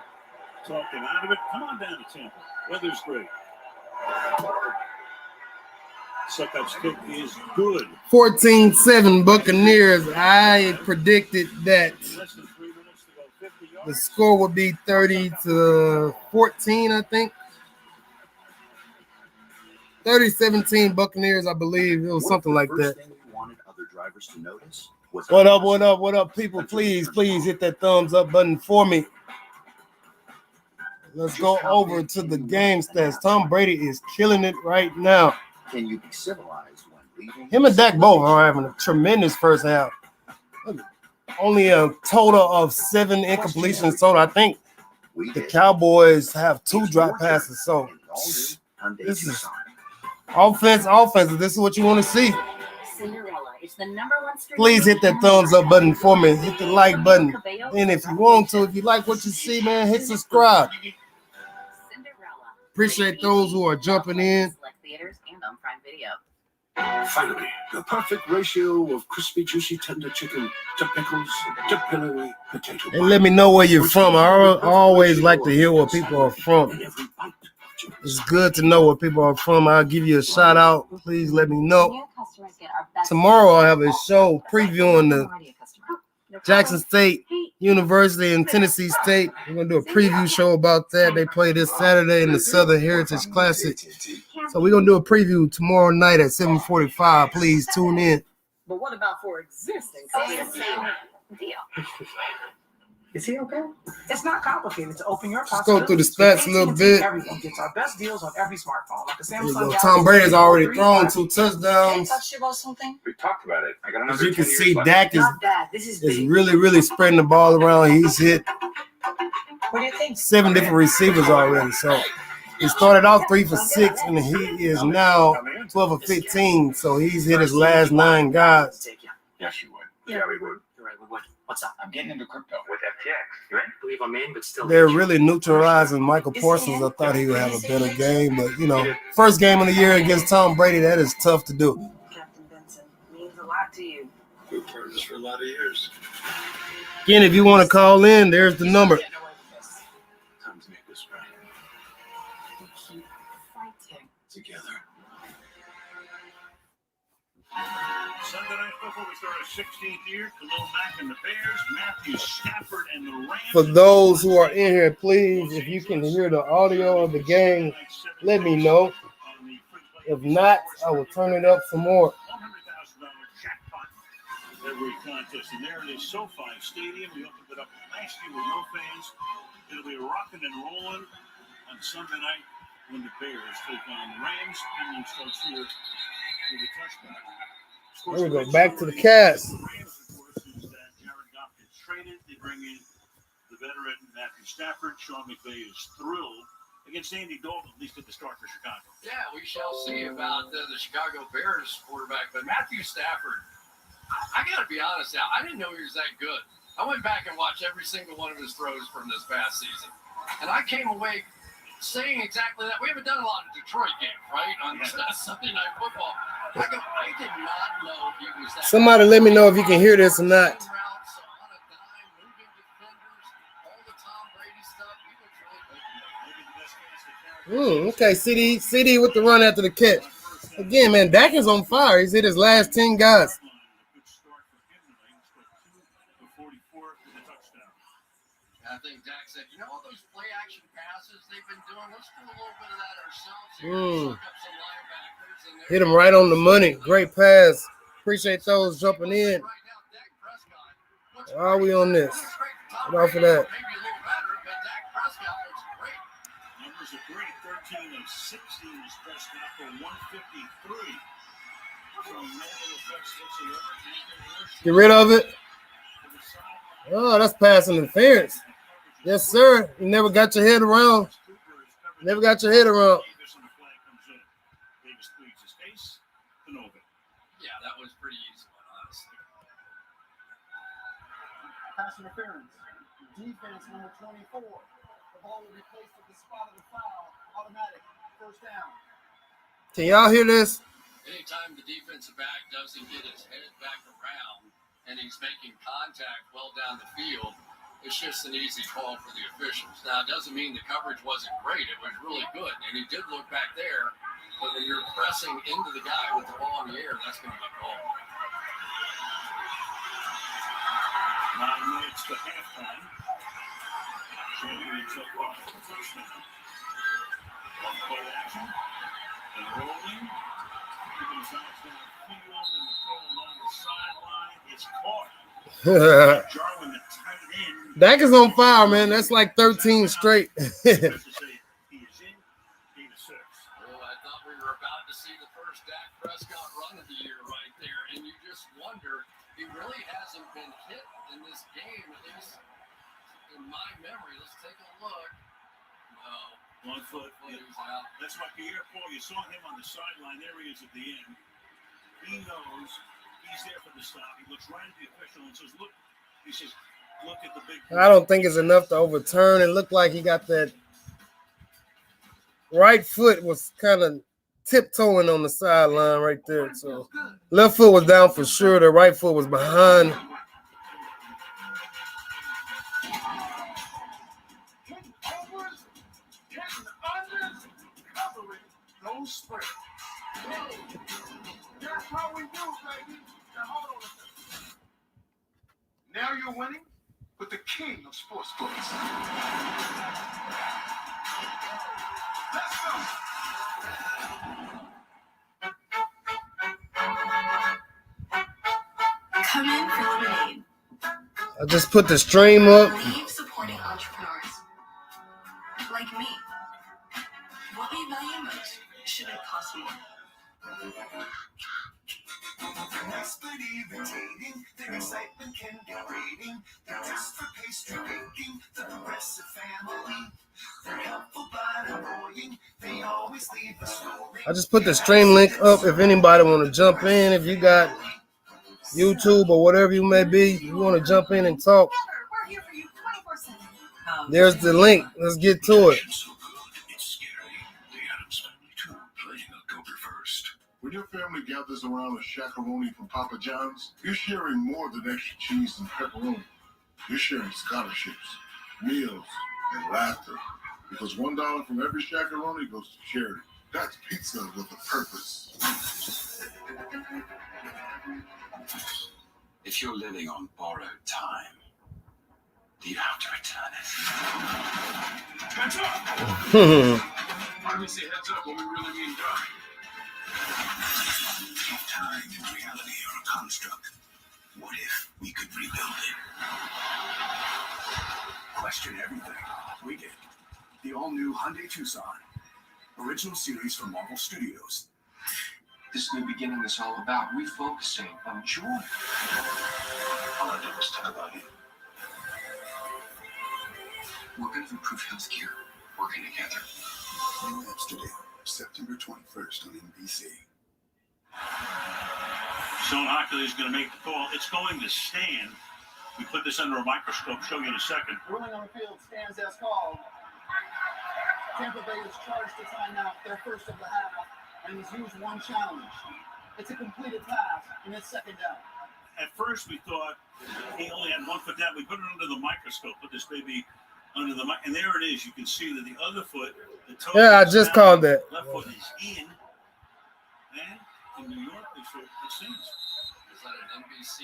Speaker 21: talked him out of it. Come on down to Tampa. Weather's great. Suckup's kick is good.
Speaker 1: 14-7 Buccaneers. I predicted that
Speaker 21: Less than 3 minutes to go. 50 yards.
Speaker 1: the score would be 30-14, I think. 30-17 Buccaneers, I believe. It was something like that. What up, people? Please hit that thumbs up button for me. Let's go over to the game stats. Tom Brady is killing it right now.
Speaker 11: Can you be civilized when leaving?
Speaker 1: Him and Dak both are having a tremendous first half. Only a total of 7 incompletions total. I think the Cowboys have 2 drop passes. So this is offense. This is what you want to see.
Speaker 3: Cinderella is the #1 street.
Speaker 1: Please hit that thumbs up button for me. Hit the like button. And if you want to, if you like what you see, man, hit subscribe. Appreciate those who are jumping in.
Speaker 3: Select theaters and on Prime Video.
Speaker 10: Finally, the perfect ratio of crispy, juicy, tender chicken to pickles to pillowy potato.
Speaker 1: And let me know where you're from. I always like to hear where people are from. It's good to know where people are from. I'll give you a shout out. Please let me know. Tomorrow I'll have a show previewing the Jackson State University and Tennessee State. We're going to do a preview show about that. They play this Saturday in the Southern Heritage Classic. So we're going to do a preview tomorrow night at 7:45. Please tune in.
Speaker 13: But what about for existing?
Speaker 3: Deal.
Speaker 13: Is he okay? It's not complicated to open your
Speaker 1: Let's go through the stats a little bit.
Speaker 13: Everyone gets our best deals on every smartphone. Like a
Speaker 1: There you
Speaker 13: Samsung
Speaker 1: go. Tom Brady's already thrown 2
Speaker 13: Can't
Speaker 1: touchdowns.
Speaker 13: touch you about something?
Speaker 22: We talked about it. I got
Speaker 1: As
Speaker 22: another
Speaker 1: you can
Speaker 22: 10 years
Speaker 1: see,
Speaker 22: left.
Speaker 1: Dak is
Speaker 13: Not that. This is big.
Speaker 1: really spreading the ball around. He's hit
Speaker 13: What do you think?
Speaker 1: 7 different receivers already. So he started out 3 for 6, and he is now 12 for 15. So he's hit his last 9 guys.
Speaker 22: Yes, you would.
Speaker 13: Yeah,
Speaker 22: we would.
Speaker 13: You're right, we would. What's up?
Speaker 22: I'm getting into crypto with FTX. You ready?
Speaker 13: I believe I'm in, but still.
Speaker 1: They're really neutralizing Michael Parsons. I thought he would have a better game, but first game of the year against Tom Brady, that is tough to do.
Speaker 13: Captain Benson means a lot to you.
Speaker 12: We've heard this for a lot of years.
Speaker 1: Again, if you want to call in, there's the number.
Speaker 12: Time to make this right.
Speaker 13: Keep fighting.
Speaker 12: Together.
Speaker 21: Sunday Night Football, we start our 16th year. Khalil Mack and the Bears, Matthew Stafford and the Rams.
Speaker 1: For those who are in here, please, if you can hear the audio of the game, let me know. If not, I will turn it up some more.
Speaker 21: $100,000 jackpot every contest. And there it is, SoFi Stadium. We opened it up last year with no fans. It'll be rocking and rolling on Sunday night when the Bears take on the Rams. And starts here with a touchback.
Speaker 1: There we go. Back to the cast.
Speaker 21: The Rams, of course, is that Jared Goff gets traded. They bring in the veteran Matthew Stafford. Sean McVay is thrilled against Andy Dalton, at least at the start for Chicago.
Speaker 23: Yeah, we shall see about the Chicago Bears quarterback. But Matthew Stafford, I got to be honest now, I didn't know he was that good. I went back and watched every single one of his throws from this past season. And I came away saying exactly that. We haven't done a lot of Detroit games, right, on Sunday Night Football. I did not know he was that
Speaker 1: Somebody let me know if you can hear this or not. Okay, CD with the run after the catch. Again, man, Dak is on fire. He's hit his last 10 guys.
Speaker 23: I think Dak said, you know all those play action passes they've been doing? Let's do a little bit of that ourselves here. Suck up some linebackers.
Speaker 1: Hit him right on the money. Great pass. Appreciate those jumping in. Are we on this? Get off of that.
Speaker 21: Numbers are great. 13 of 16 was Prescott for 153. So no effects whatsoever.
Speaker 1: Get rid of it. Oh, that's passing interference. Yes, sir. You never got your head around. Never got your head around.
Speaker 23: Yeah, that was pretty easy one, honestly.
Speaker 24: Pass interference. Defense number 24. The ball will be placed at the spot of the foul. Automatic. First down.
Speaker 1: Can y'all hear this?
Speaker 23: Anytime the defensive back doesn't get his head back around and he's making contact well down the field, it's just an easy call for the officials. Now, it doesn't mean the coverage wasn't great. It was really good, and he did look back there. But when you're pressing into the guy with the ball in the air, that's going to be called.
Speaker 21: 9 minutes to halftime. Champions up on the first down. One play action. And rolling. Giving his eyes downfield, and the throw along the sideline. It's caught. Jarwin, the tight end.
Speaker 1: Dak is on fire, man. That's like 13 straight.
Speaker 23: Oh, I thought we were about to see the first Dak Prescott run of the year right there, and you just wonder, he really hasn't been hit in this game, at least in my memory. Let's take a look. No.
Speaker 21: 1 foot.
Speaker 23: Out.
Speaker 21: That's why Pierre Paul, you saw him on the sideline. There he is at the end. He knows he's there for the stop. He looks right at the official and says, look. He says, look at the big.
Speaker 1: I don't think it's enough to overturn. It looked like he got that right foot was kind of tiptoeing on the sideline right there. So left foot was down for sure. The right foot was behind.
Speaker 7: That's how we do, baby. Now hold on a second. Now you're winning with the king of sports books. Let's go.
Speaker 19: Come in for lemonade.
Speaker 1: I just put the stream up.
Speaker 19: Believe supporting entrepreneurs like me. What we value most shouldn't cost more.
Speaker 10: Their excitement can be rating. They're just for pastry baking. The Progressive family. They're helpful but annoying. They always leave a story.
Speaker 1: I just put the stream link up if anybody want to jump in. If you got YouTube or whatever you may be, you want to jump in and talk.
Speaker 19: We're here for you 24/7.
Speaker 1: There's the link. Let's get to it.
Speaker 12: When your family gathers around a shakaroni from Papa John's, you're sharing more than extra cheese and pepperoni. You're sharing scholarships, meals, and laughter. Because $1 from every shakaroni goes to charity. That's pizza with a purpose.
Speaker 11: If you're living on borrowed time, you have to return it.
Speaker 12: Heads up! Why do we say heads up when we really mean die?
Speaker 11: If time and reality are a construct, what if we could rebuild it? Question everything. We did. The all-new Hyundai Tucson. Original series from Marvel Studios.
Speaker 6: This new beginning is all about refocusing on joy.
Speaker 11: All I did was talk about you.
Speaker 6: We're going to improve healthcare, working together.
Speaker 10: In Amsterdam, September 21st on NBC.
Speaker 21: Sean Hockley is going to make the call. It's going to stand. We put this under a microscope. Show you in a second.
Speaker 24: Ruling on the field stands as called. Tampa Bay is charged to timeout their first of the half and has used one challenge. It's a completed pass, and it's second down.
Speaker 21: At first, we thought he only had 1 foot down. We put it under the microscope. Put this baby under the mic, and there it is. You can see that the other foot, the toe.
Speaker 1: Yeah, I just called that.
Speaker 21: Left foot is in. And in New York, they show it stands.
Speaker 23: Is that an NBC?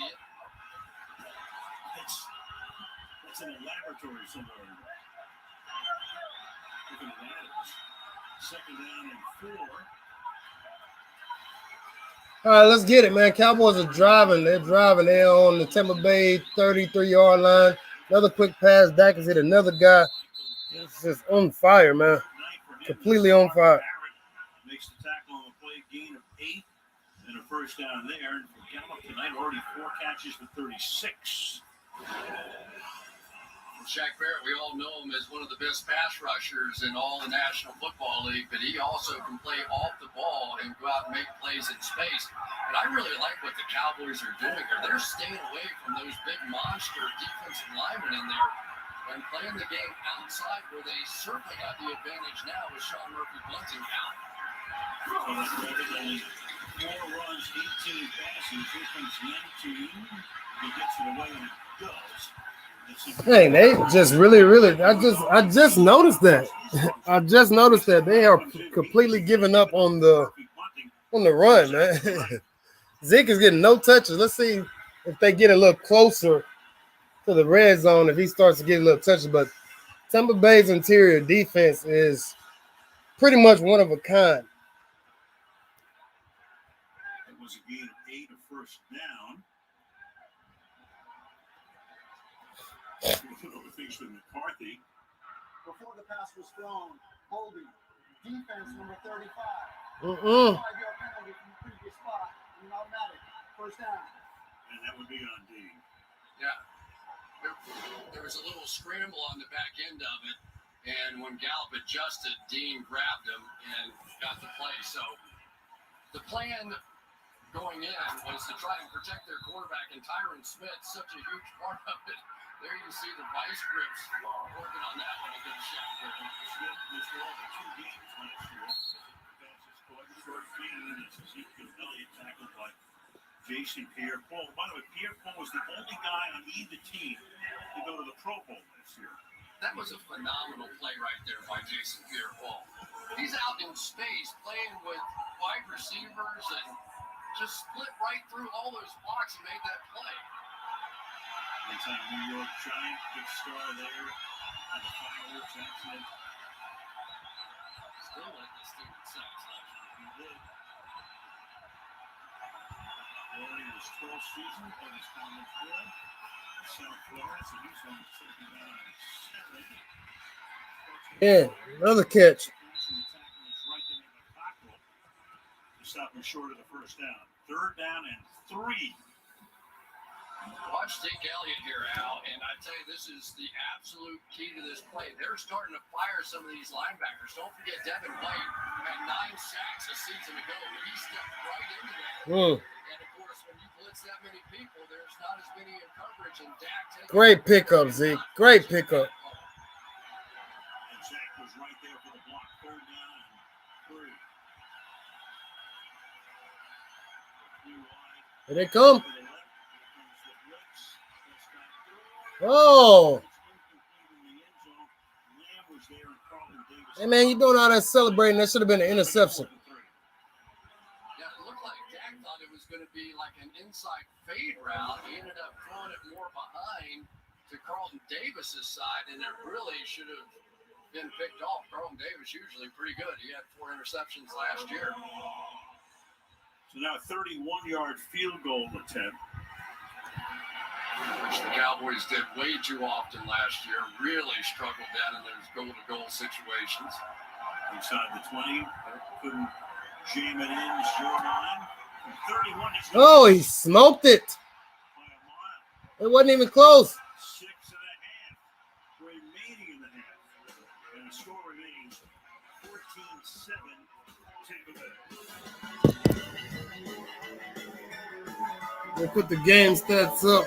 Speaker 21: That's in a laboratory somewhere. Looking at that, second down and 4.
Speaker 1: All right, let's get it, man. Cowboys are driving. They're driving. They're on the Tampa Bay 33-yard line. Another quick pass. Dak has hit another guy. It's just on fire, man. Completely on fire.
Speaker 21: Makes the tackle on the play, gain of 8 and a first down there. And for Gallup tonight, already 4 catches for 36.
Speaker 23: Shaq Barrett, we all know him as one of the best pass rushers in all the National Football League, but he also can play off the ball and go out and make plays in space. But I really like what the Cowboys are doing here. They're staying away from those big monster defensive linemen in there and playing the game outside where they certainly have the advantage now with Sean Murphy bunting out.
Speaker 21: So only 4 runs, 18 passes. Here comes 19. He gets it away and it does.
Speaker 1: Hey, they just really. I just noticed that. I just noticed that they are completely giving up on the run, man. Zeke is getting no touches. Let's see if they get a little closer to the red zone. If he starts to get a little touches, but Tampa Bay's interior defense is pretty much one of a kind.
Speaker 21: It was a gain of 8, a first down. Things with McCarthy.
Speaker 24: Before the pass was thrown, holding defense number 35. 5-yard penalty from the previous spot, and an automatic first down.
Speaker 21: And that would be on Dean.
Speaker 23: Yeah. There was a little scramble on the back end of it, and when Gallup adjusted, Dean grabbed him and got the play. So the plan going in was to try and protect their quarterback, and Tyron Smith, such a huge part of it. There you see the vice grips working on that one against Shaq Barrett.
Speaker 21: Smith missed all the 2 games last year. Passes caught short feet, and it's Ezekiel Elliott tackled by Jason Pierre-Paul. By the way, Pierre-Paul was the only guy on either team to go to the Pro Bowl this year.
Speaker 23: That was a phenomenal play right there by Jason Pierre-Paul. He's out in space playing with wide receivers and just split right through all those blocks and made that play.
Speaker 21: It's a New York Giant, big star there at the fireworks accident.
Speaker 23: Still let this team in sacks last year.
Speaker 21: He did. Already in his 12th season at his college club in South Florida, so he's on second down and 7.
Speaker 1: Yeah, another catch.
Speaker 21: To stop him short of the first down. 3rd down and 3.
Speaker 23: Watch Zeke Elliott here, Al, and I tell you, this is the absolute key to this play. They're starting to fire some of these linebackers. Don't forget, Devin White had 9 sacks a season ago, but he stepped right into that. And, of course, when you blitz that many people, there's not as many in coverage, and Dak takes
Speaker 1: Great pickup, Zeke. Great pickup.
Speaker 21: And Zach was right there for the block. 3rd down and 3.
Speaker 1: Here they come. Oh. Hey, man, you doing all that celebrating. That should have been an interception.
Speaker 23: Yeah, it looked like Dak thought it was going to be like an inside fade route. He ended up throwing it more behind to Carlton Davis's side, and it really should have been picked off. Carlton Davis usually pretty good. He had 4 interceptions last year.
Speaker 21: So now a 31-yard field goal attempt.
Speaker 23: Which the Cowboys did way too often last year. Really struggled down in those goal-to-goal situations.
Speaker 21: Inside the 20, couldn't jam it in. 0-9. 31.
Speaker 1: Oh, he smoked it. It wasn't even close.
Speaker 21: 6.5. Remaining in the half.
Speaker 1: They put the game stats up.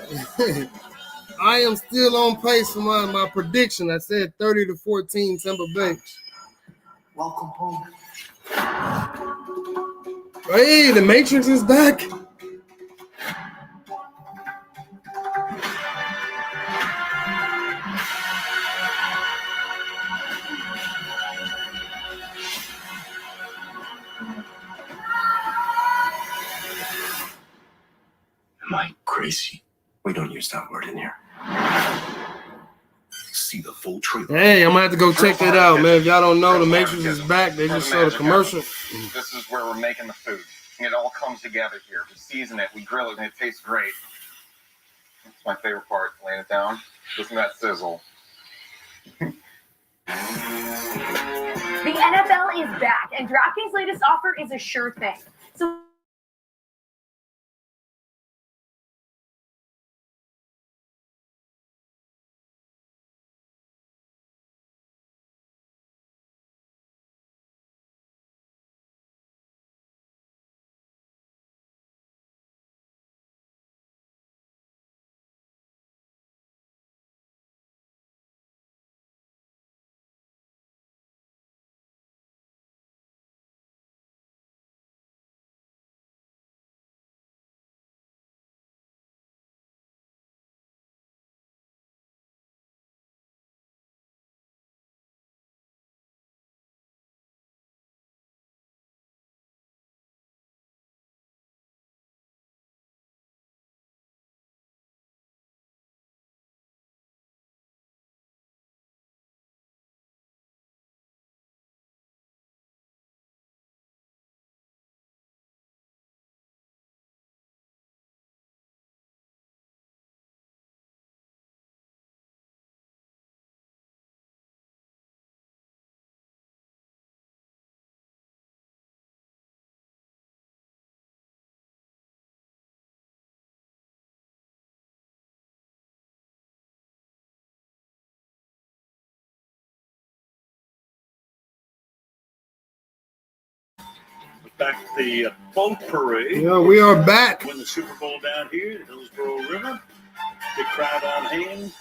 Speaker 1: I am still on pace for my prediction. I said 30-14 Tampa Bay.
Speaker 4: Welcome home.
Speaker 1: Hey, the Matrix is back.
Speaker 10: Am I crazy? We don't use that word in here. See the full trailer.
Speaker 1: Hey, I'm gonna have to go check that out, man. If y'all don't know, the Matrix is back. They just showed a commercial.
Speaker 5: This is where we're making the food. It all comes together here. We season it, we grill it, and it tastes great. That's my favorite part. Laying it down. Listen to that sizzle.
Speaker 2: The NFL is back, and DraftKings' latest offer is a sure thing. So
Speaker 21: Back to the boat parade.
Speaker 1: Yeah, we are back.
Speaker 21: Win the Super Bowl down here at Hillsborough River. Big crowd on hand.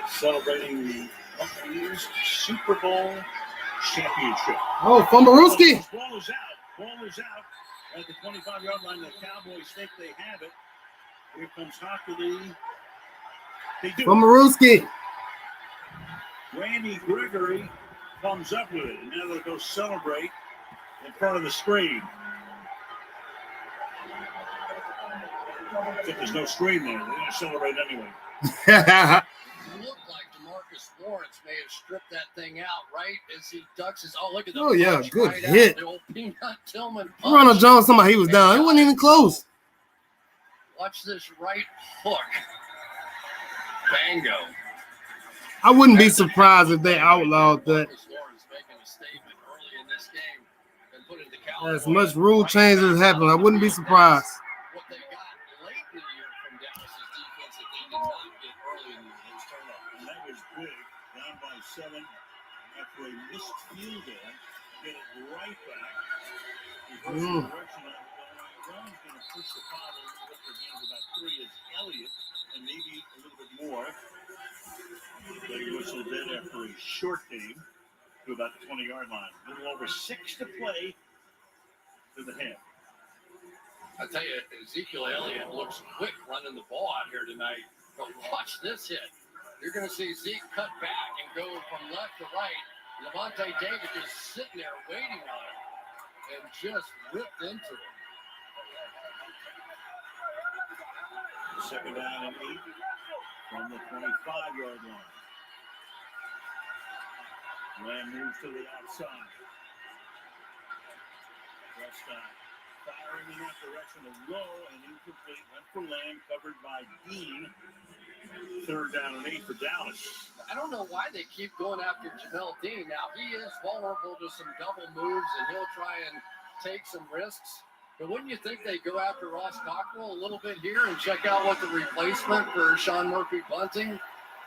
Speaker 21: Celebrating the Buccaneers Super Bowl championship.
Speaker 1: Oh, Fumblerooski.
Speaker 21: Ball is out. Ball is out at the 25-yard line. The Cowboys think they have it. Here comes Hockley. They do.
Speaker 1: Fumblerooski.
Speaker 21: Randy Gregory comes up with it. And now they'll go celebrate in front of the screen. Except there's no screen there. They're going to celebrate anyway.
Speaker 23: It looked like DeMarcus Lawrence may have stripped that thing out, right? As he ducks his, oh, look at the
Speaker 1: Oh, yeah,
Speaker 23: punch
Speaker 1: good
Speaker 23: right
Speaker 1: hit.
Speaker 23: out. The old Peanut Tillman punch.
Speaker 1: Ronald Jones, somebody, he was down. It wasn't even close.
Speaker 23: Watch this right hook. Bango.
Speaker 1: I wouldn't be surprised if they outlawed that.
Speaker 23: Lawrence making a statement early in this game and put it to Cowboys.
Speaker 1: As much rule changes happen, I wouldn't be surprised.
Speaker 23: What they got late in the year from Dallas's defense that they did not get early in the year. Those turnovers.
Speaker 21: And that was big. Down by 7 after a missed field goal. Get it right back. Direction of Brown's going to push the foul a little bit. They're down to about 3 is Elliott, and maybe a little bit more. They whistled in after a short game to about the 20-yard line. A little over 6 to play to the half.
Speaker 23: I tell you, Ezekiel Elliott looks quick running the ball out here tonight. But watch this hit. You're going to see Zeke cut back and go from left to right. Levante David just sitting there waiting on him and just ripped into him.
Speaker 21: Second down and 8 from the 25-yard line. Lamb moves to the outside. Prescott firing in that direction of low and incomplete. Went for Lamb, covered by Dean. Third down and 8 for Dallas.
Speaker 23: I don't know why they keep going after Jamel Dean. Now, he is vulnerable to some double moves, and he'll try and take some risks. But wouldn't you think they go after Ross Cockrell a little bit here and check out what the replacement for Sean Murphy Bunting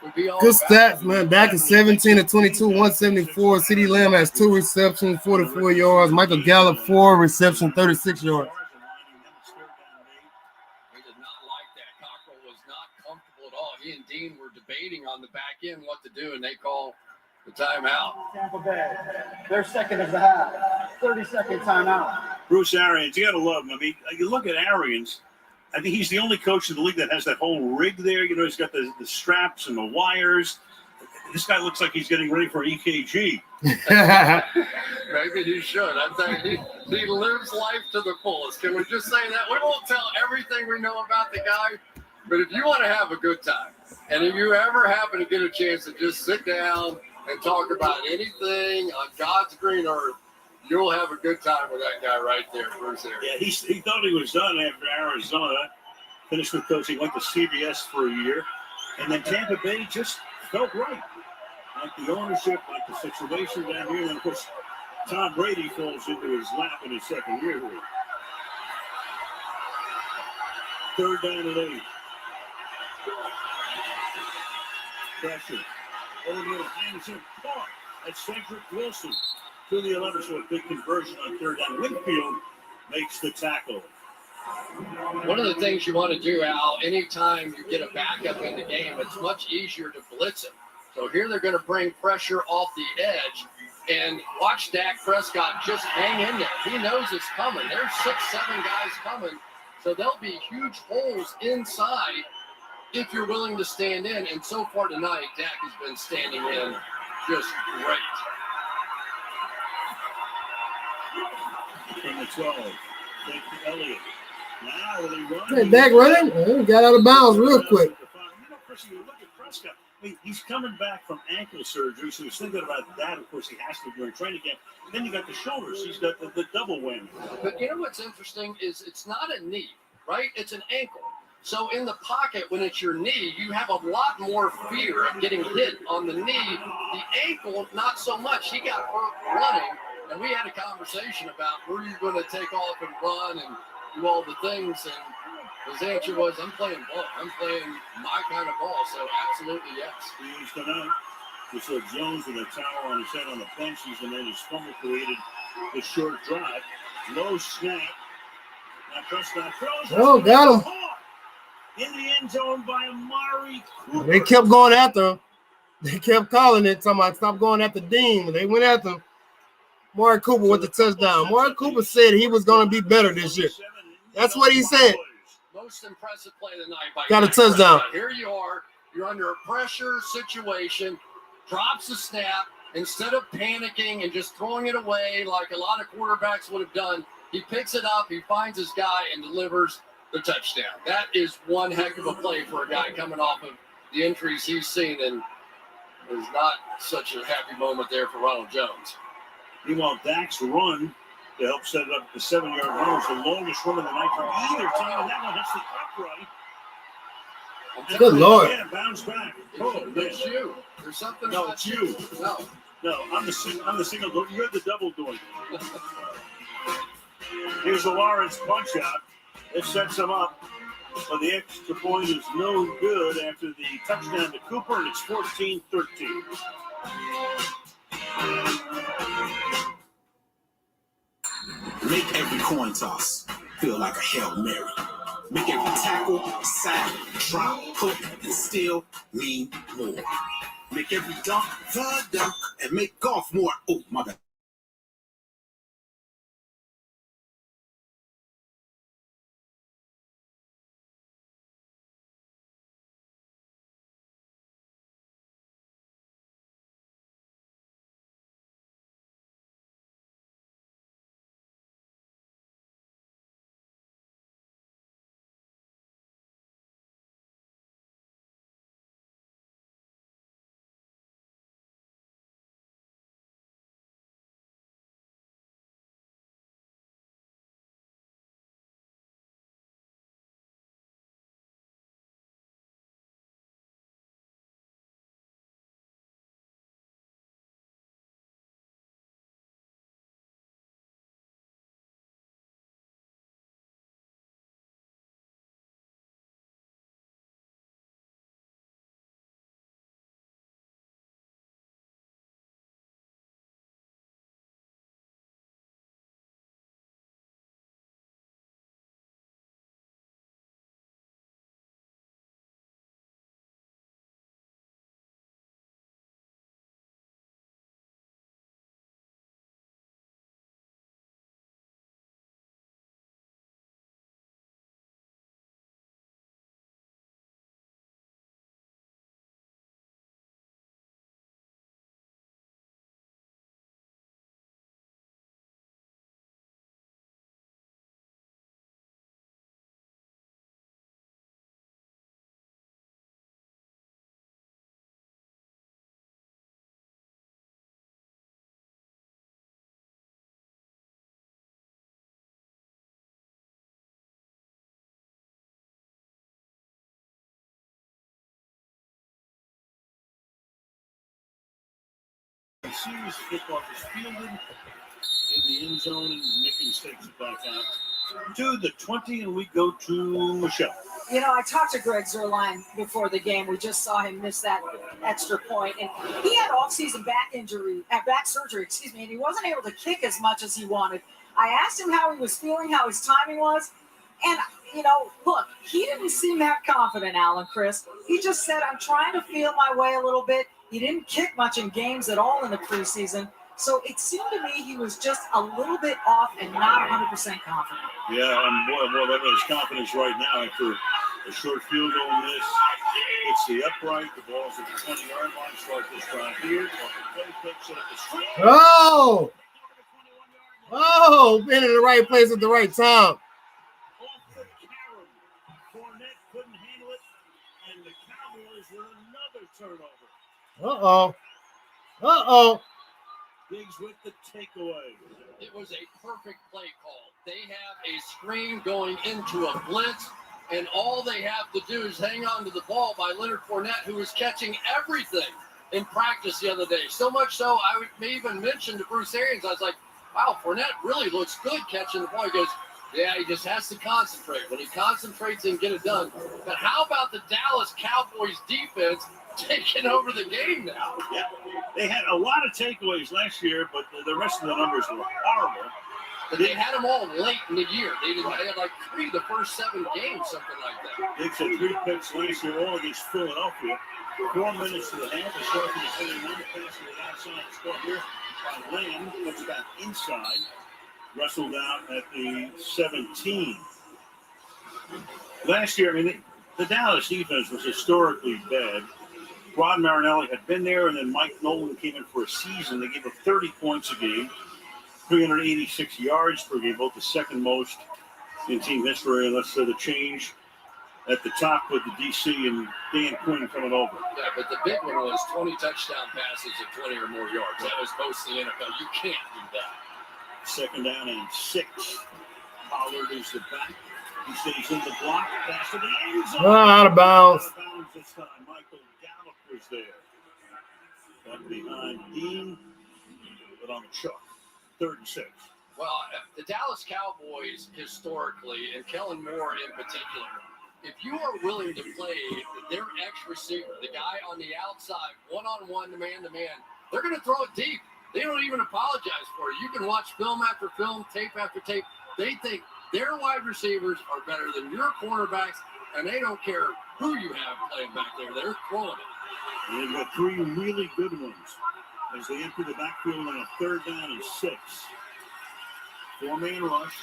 Speaker 23: would be all
Speaker 1: Good
Speaker 23: about?
Speaker 1: stats, man. Dak is 17 of 22, 174. CeeDee Lamb has 2 receptions, 44 yards. Michael Gallup, 4 receptions, 36 yards.
Speaker 23: he and Dean were debating on the back end what to do, and they call the timeout.
Speaker 24: Tampa Bay, their second of the half. 30-second timeout.
Speaker 21: Bruce Arians, you got to love him. I mean, you look at Arians, I think he's the only coach in the league that has that whole rig there. You know, he's got the straps and the wires. This guy looks like he's getting ready for EKG.
Speaker 23: Maybe he should. I think he lives life to the fullest. Can we just say that? We won't tell everything we know about the guy, but if you want to have a good time, and if you ever happen to get a chance to just sit down and talk about anything on God's green earth, you'll have a good time with that guy right there, Bruce Arians.
Speaker 21: Yeah, he thought he was done after Arizona. Finished with coaching, went to CBS for a year. And then Tampa Bay just felt right. Like the ownership, like the situation down here. And, of course, Tom Brady falls into his lap in his second year here. 3rd down and 8. Pressure. Over hands in. Caught. That's Cedric Wilson to the 11. So a big conversion on 3rd down. Winfield makes the tackle.
Speaker 23: One of the things you want to do, Al, anytime you get a backup in the game, it's much easier to blitz him. So here they're going to bring pressure off the edge. And watch Dak Prescott just hang in there. He knows it's coming. There's 6, 7 guys coming. So there'll be huge holes inside if you're willing to stand in. And so far tonight, Dak has been standing in just great.
Speaker 21: From the 12. Take to Elliott. Now they run.
Speaker 1: Hey, Dak running? He got out of bounds real quick.
Speaker 21: You know, Chris, you look at Prescott. I mean, he's coming back from ankle surgery, so he's thinking about that. Of course, he has to during training camp. Then you got the shoulders. He's got the double whammy.
Speaker 23: But you know what's interesting is it's not a knee, right? It's an ankle. So in the pocket, when it's your knee, you have a lot more fear of getting hit on the knee. The ankle, not so much. He got hurt running, and we had a conversation about were you going to take off and run and do all the things, and his answer was, I'm playing ball. I'm playing my kind of ball, so absolutely yes.
Speaker 21: He's tonight. We saw Jones with a towel on his head on the bench. And then his fumble created the short drive. Low snap. Now Prescott throws.
Speaker 1: Oh, got him.
Speaker 21: In the end zone by Amari Cooper.
Speaker 1: They kept going after him. They kept calling it. Somebody stopped going after Dean. But they went after him. Amari Cooper with the touchdown. Amari Cooper said he was going to be better this year. That's what he said.
Speaker 23: Most impressive play of the night by
Speaker 1: Got a touchdown.
Speaker 23: Here you are. You're under a pressure situation. Drops the snap. Instead of panicking and just throwing it away like a lot of quarterbacks would have done, he picks it up, he finds his guy, and delivers the touchdown. That is one heck of a play for a guy coming off of the injuries he's seen, and there's not such a happy moment there for Ronald Jones.
Speaker 21: Meanwhile, Dak's run to help set it up the 7-yard run was the longest run of the night for either team, and that one hits the upright.
Speaker 1: Good Lord.
Speaker 21: Yeah, bounce back.
Speaker 23: It's you. There's something
Speaker 21: No,
Speaker 23: about
Speaker 21: it's you. No, I'm the single. You're the double doing it. Here's the Lawrence punch out. It sets him up. But the extra point is no good after the touchdown to Cooper, and it's 14-13.
Speaker 10: Make every coin toss feel like a Hail Mary. Make every tackle, sack, drop, hook, and still mean more. Make every dunk the dunk and make golf more. Oh, my bad.
Speaker 21: series football is fielded in the end zone, and Mickens takes it back out to the 20, and we go to Michelle.
Speaker 15: You know, I talked to Greg Zuerlein before the game. We just saw him miss that extra point, and he had off-season back surgery, and he wasn't able to kick as much as he wanted. I asked him how he was feeling, how his timing was, and, you know, look, he didn't seem that confident, Alan, Chris. He just said, I'm trying to feel my way a little bit. He didn't kick much in games at all in the preseason, so it seemed to me he was just a little bit off and not 100% confident.
Speaker 21: Yeah, and more than his confidence right now after a short field goal miss. It's the upright. The ball's at the 20-yard line. Start this drive here.
Speaker 1: Oh, been in the right place at the right time.
Speaker 21: Fournette couldn't handle it, and the Cowboys with another turnover.
Speaker 1: Uh-oh.
Speaker 21: Diggs with the takeaway.
Speaker 23: It was a perfect play call. They have a screen going into a blitz, and all they have to do is hang on to the ball by Leonard Fournette, who was catching everything in practice the other day. So much so, I may even mention to Bruce Arians, I was like, wow, Fournette really looks good catching the ball. He goes, yeah, he just has to concentrate. When he concentrates and get it done. But how about the Dallas Cowboys defense taking over the game now?
Speaker 21: Yeah, they had a lot of takeaways last year, but the rest of the numbers were horrible.
Speaker 23: But they had them all late in the year. They had like 3 the first 7 games, something like that.
Speaker 21: Diggs had 3 picks last year, all against Philadelphia. 4 minutes to the half. They start from the 21, pass to the outside. Start here by Lamb. Puts back inside. Wrestled out at the 17. Last year, I mean, the Dallas defense was historically bad. Rod Marinelli had been there, and then Mike Nolan came in for a season. They gave up 30 points a game, 386 yards per game, both the second most in team history, and let's say the change at the top with the DC and Dan Quinn coming over.
Speaker 23: Yeah, but the big one was 20 touchdown passes at 20 or more yards. That was most of the NFL. You can't do that.
Speaker 21: Second down and 6. Pollard is the back. He stays in the block. Pass to the end zone.
Speaker 1: Out of bounds.
Speaker 21: Out of bounds this time. Michael Gallup was there. Back behind Dean, but on the chalk. 3rd and 6.
Speaker 23: Well, the Dallas Cowboys historically, and Kellen Moore in particular, if you are willing to play their X receiver, the guy on the outside, one-on-one, man-to-man, they're going to throw it deep. They don't even apologize for it. You can watch film after film, tape after tape. They think their wide receivers are better than your cornerbacks, and they don't care who you have playing back there. They're throwing it.
Speaker 21: And they've got 3 really good ones as they enter the backfield on a 3rd down and 6. 4-man rush.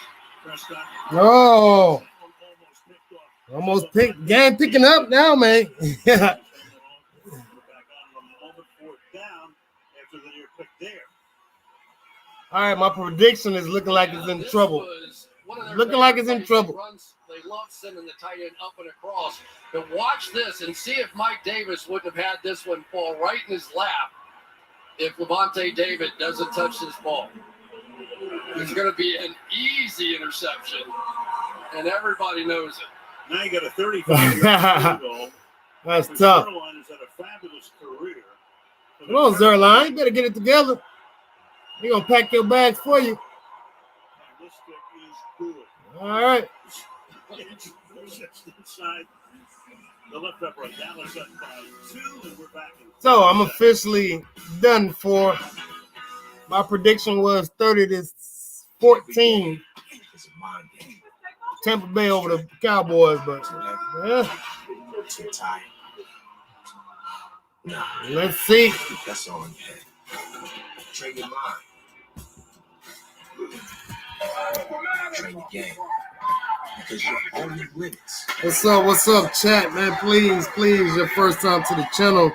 Speaker 21: Prescott.
Speaker 1: Oh. Almost picking up now, man. Yeah. All right, my prediction is looking like it's in trouble. Looking like it's in trouble.
Speaker 23: They love sending the tight end up and across. But watch this and see if Mike Davis wouldn't have had this one fall right in his lap if Levante David doesn't touch this ball. It's going to be an easy interception, and everybody knows it.
Speaker 21: Now you got a 35-yard goal.
Speaker 1: That's tough.
Speaker 21: Zuerlein has had a fabulous career.
Speaker 1: Come on, Zuerlein. You better get it together. They're going to pack your bags for you.
Speaker 21: This kick is good.
Speaker 1: All right.
Speaker 21: Inside the left upright. Dallas up by 2, and we're back in.
Speaker 1: So I'm officially done for. My prediction was 30-14. Tampa Bay over the Cowboys, but
Speaker 6: Too tired. Nah.
Speaker 1: Let's see.
Speaker 6: That's all in head. Train your mind. Train the game. Because you're only limits.
Speaker 1: What's up, chat, man? Please, your first time to the channel.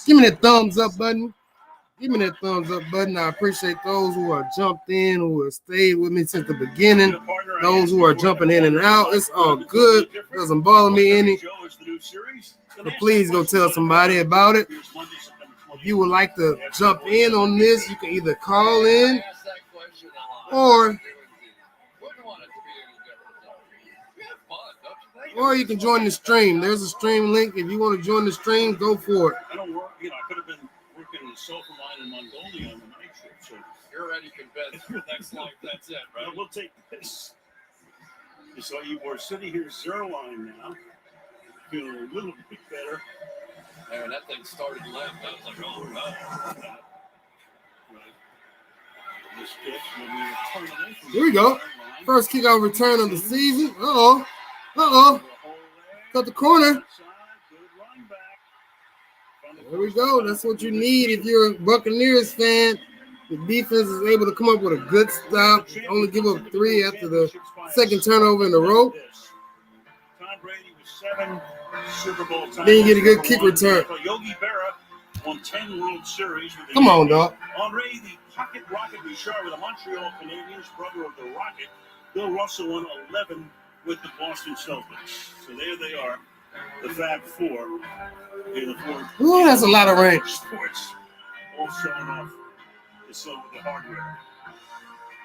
Speaker 1: Give me that thumbs up button. I appreciate those who are jumped in, who have stayed with me since the beginning. Those who are jumping in and out. It's all good. Doesn't bother me any. So please go tell somebody about it. If you would like to jump in on this, you can either call in or you can join the stream. There's a stream link. If you want to join the stream, go for it.
Speaker 21: I don't work. I could have been working in the sulfur line in
Speaker 23: already convinced. For next life, that's it, right?
Speaker 21: We'll take this. So we're sitting here Zerline now. Feeling a little bit better.
Speaker 23: And when that thing started left, I was like, oh, no.
Speaker 21: This pitch will be returned.
Speaker 1: Here we go. First kickoff return of the season. Uh-oh. Cut the corner. There we go. That's what you need if you're a Buccaneers fan. The defense is able to come up with a good stop. Only give up 3 after the second turnover in a row.
Speaker 21: Tom Brady with 7 Super Bowl titles.
Speaker 1: Then you get a good kick return.
Speaker 21: Yogi Berra won 10 World Series. With the
Speaker 1: Come on, dog.
Speaker 21: Henri, the Pocket Rocket Bouchard with the Montreal Canadiens, brother of the Rocket. Bill Russell won 11 with the Boston Celtics. So there they are, the Fab Four.
Speaker 1: Ooh, that's a lot of range.
Speaker 21: Sports all showing off the hardware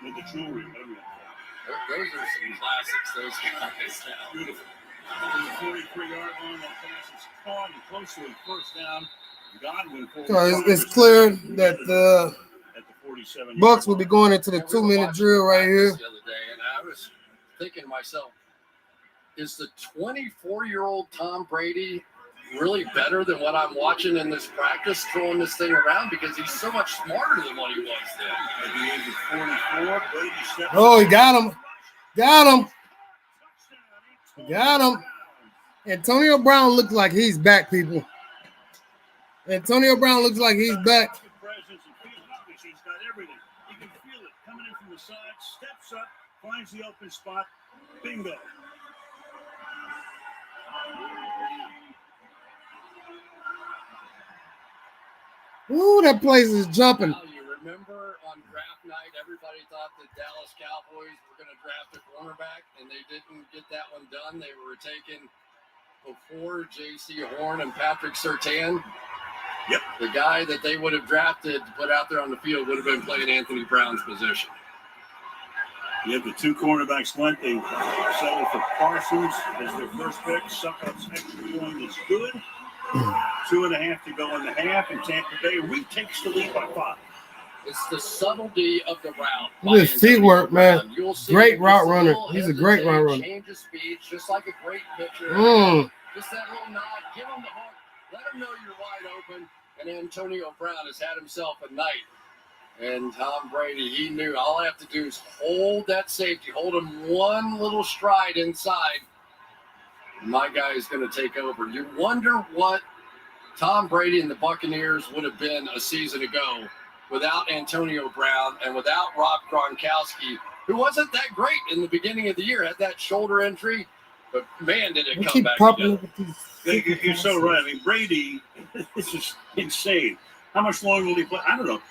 Speaker 21: with the jewelry.
Speaker 23: Those are some classics, those guys.
Speaker 21: Beautiful. The 43-yard line, that pass is caught and close to a first down. Godwin.
Speaker 1: So it's clear that the Bucs will be going into the 2-minute drill right here.
Speaker 23: The other day, and I was thinking to myself, is the 24-year-old Tom Brady really better than what I'm watching in this practice, throwing this thing around? Because he's so much smarter than what he was then.
Speaker 21: At the age of 44, Brady stepped
Speaker 1: Oh, he got him. Got him. Antonio Brown looks like he's back, people. Antonio Brown looks like he's back.
Speaker 21: He's got everything. You can feel it coming in from the side, steps up, finds the open spot. Bingo.
Speaker 1: Ooh, that place is jumping.
Speaker 23: Now, you remember on draft night, everybody thought the Dallas Cowboys were going to draft a cornerback, and they didn't get that one done. They were taken before J.C. Horn and Patrick Surtain.
Speaker 21: Yep.
Speaker 23: The guy that they would have drafted to put out there on the field would have been playing Anthony Brown's position.
Speaker 21: You have the 2 cornerbacks went. They settled for Parsons as their first pick. Suckup's extra point is good. 2.5 to go in the half, and Tampa Bay retakes the lead by 5.
Speaker 23: It's the subtlety of the route.
Speaker 1: Look at his feet work, man. Great route runner. He's a great route runner.
Speaker 23: Change of speed, just like a great pitcher. Just that little nod. Give him the hook. Let him know you're wide open. And Antonio Brown has had himself a night. And Tom Brady, he knew all I have to do is hold that safety, hold him one little stride inside. My guy is going to take over. You wonder what Tom Brady and the Buccaneers would have been a season ago without Antonio Brown and without Rob Gronkowski, who wasn't that great in the beginning of the year, had that shoulder injury, but man, did it come back together.
Speaker 21: You're so right. I mean, Brady, this is insane. How much longer will he play? I don't know.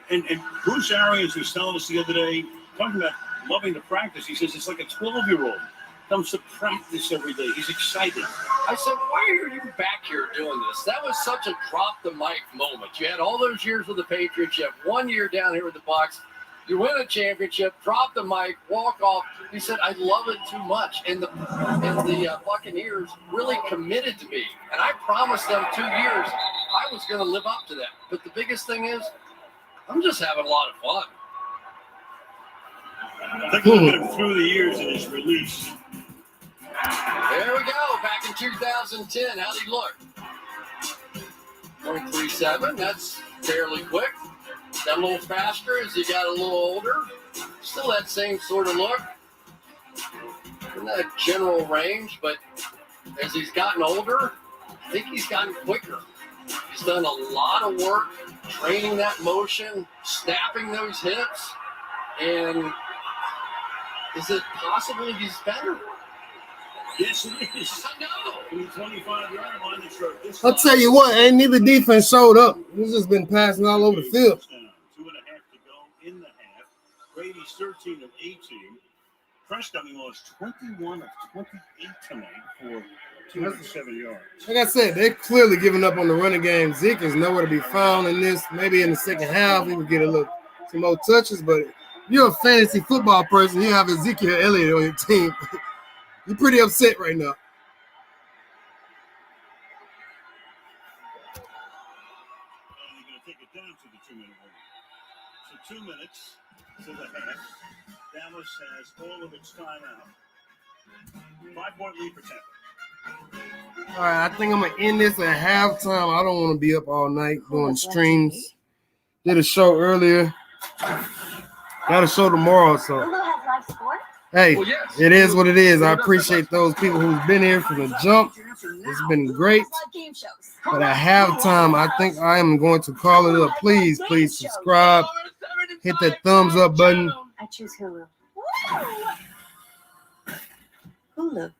Speaker 21: And Bruce Arians was telling us the other day, talking about loving to practice. He says it's like a 12-year-old. Comes to practice every day. He's excited.
Speaker 23: I said, why are you back here doing this? That was such a drop the mic moment. You had all those years with the Patriots. You have 1 year down here with the Bucs. You win a championship, drop the mic, walk off. He said, I love it too much. And the Buccaneers really committed to me. And I promised them 2 years I was going to live up to that. But the biggest thing is, I'm just having a lot of fun.
Speaker 21: Take a look at him through the years in his release.
Speaker 23: There we go. Back in 2010, how'd he look? 0.37. That's fairly quick. Got a little faster as he got a little older. Still that same sort of look. In that general range, but as he's gotten older, I think he's gotten quicker. He's done a lot of work training that motion, snapping those hips, and is it possible he's better?
Speaker 21: Yes, it is. I know. 25-yard line to start this.
Speaker 1: I'll tell you what, ain't neither defense showed up. He's just been passing all over the field.
Speaker 21: 2.5 to go in the half. Brady's 13 of 18. Prescott lost 21 of 28 tonight for 207 yards.
Speaker 1: Like I said, they're clearly giving up on the running game. Zeke is nowhere to be found in this. Maybe in the second half, he would get some more touches. But if you're a fantasy football person, you have Ezekiel Elliott on your team. You're pretty upset right now.
Speaker 21: And they're going to take it down to the 2-minute warning. So 2 minutes. to the half. Dallas has all of its time out. 5-point lead for Tampa.
Speaker 1: All right, I think I'm going to end this at halftime. I don't want to be up all night doing streams. Did a show earlier. Got a show tomorrow, so. Hey, it is what it is. I appreciate those people who's been here from the jump. It's been great. But at halftime, I think I am going to call it up. Please subscribe. Hit that thumbs up button.
Speaker 3: I choose Hulu. Hulu.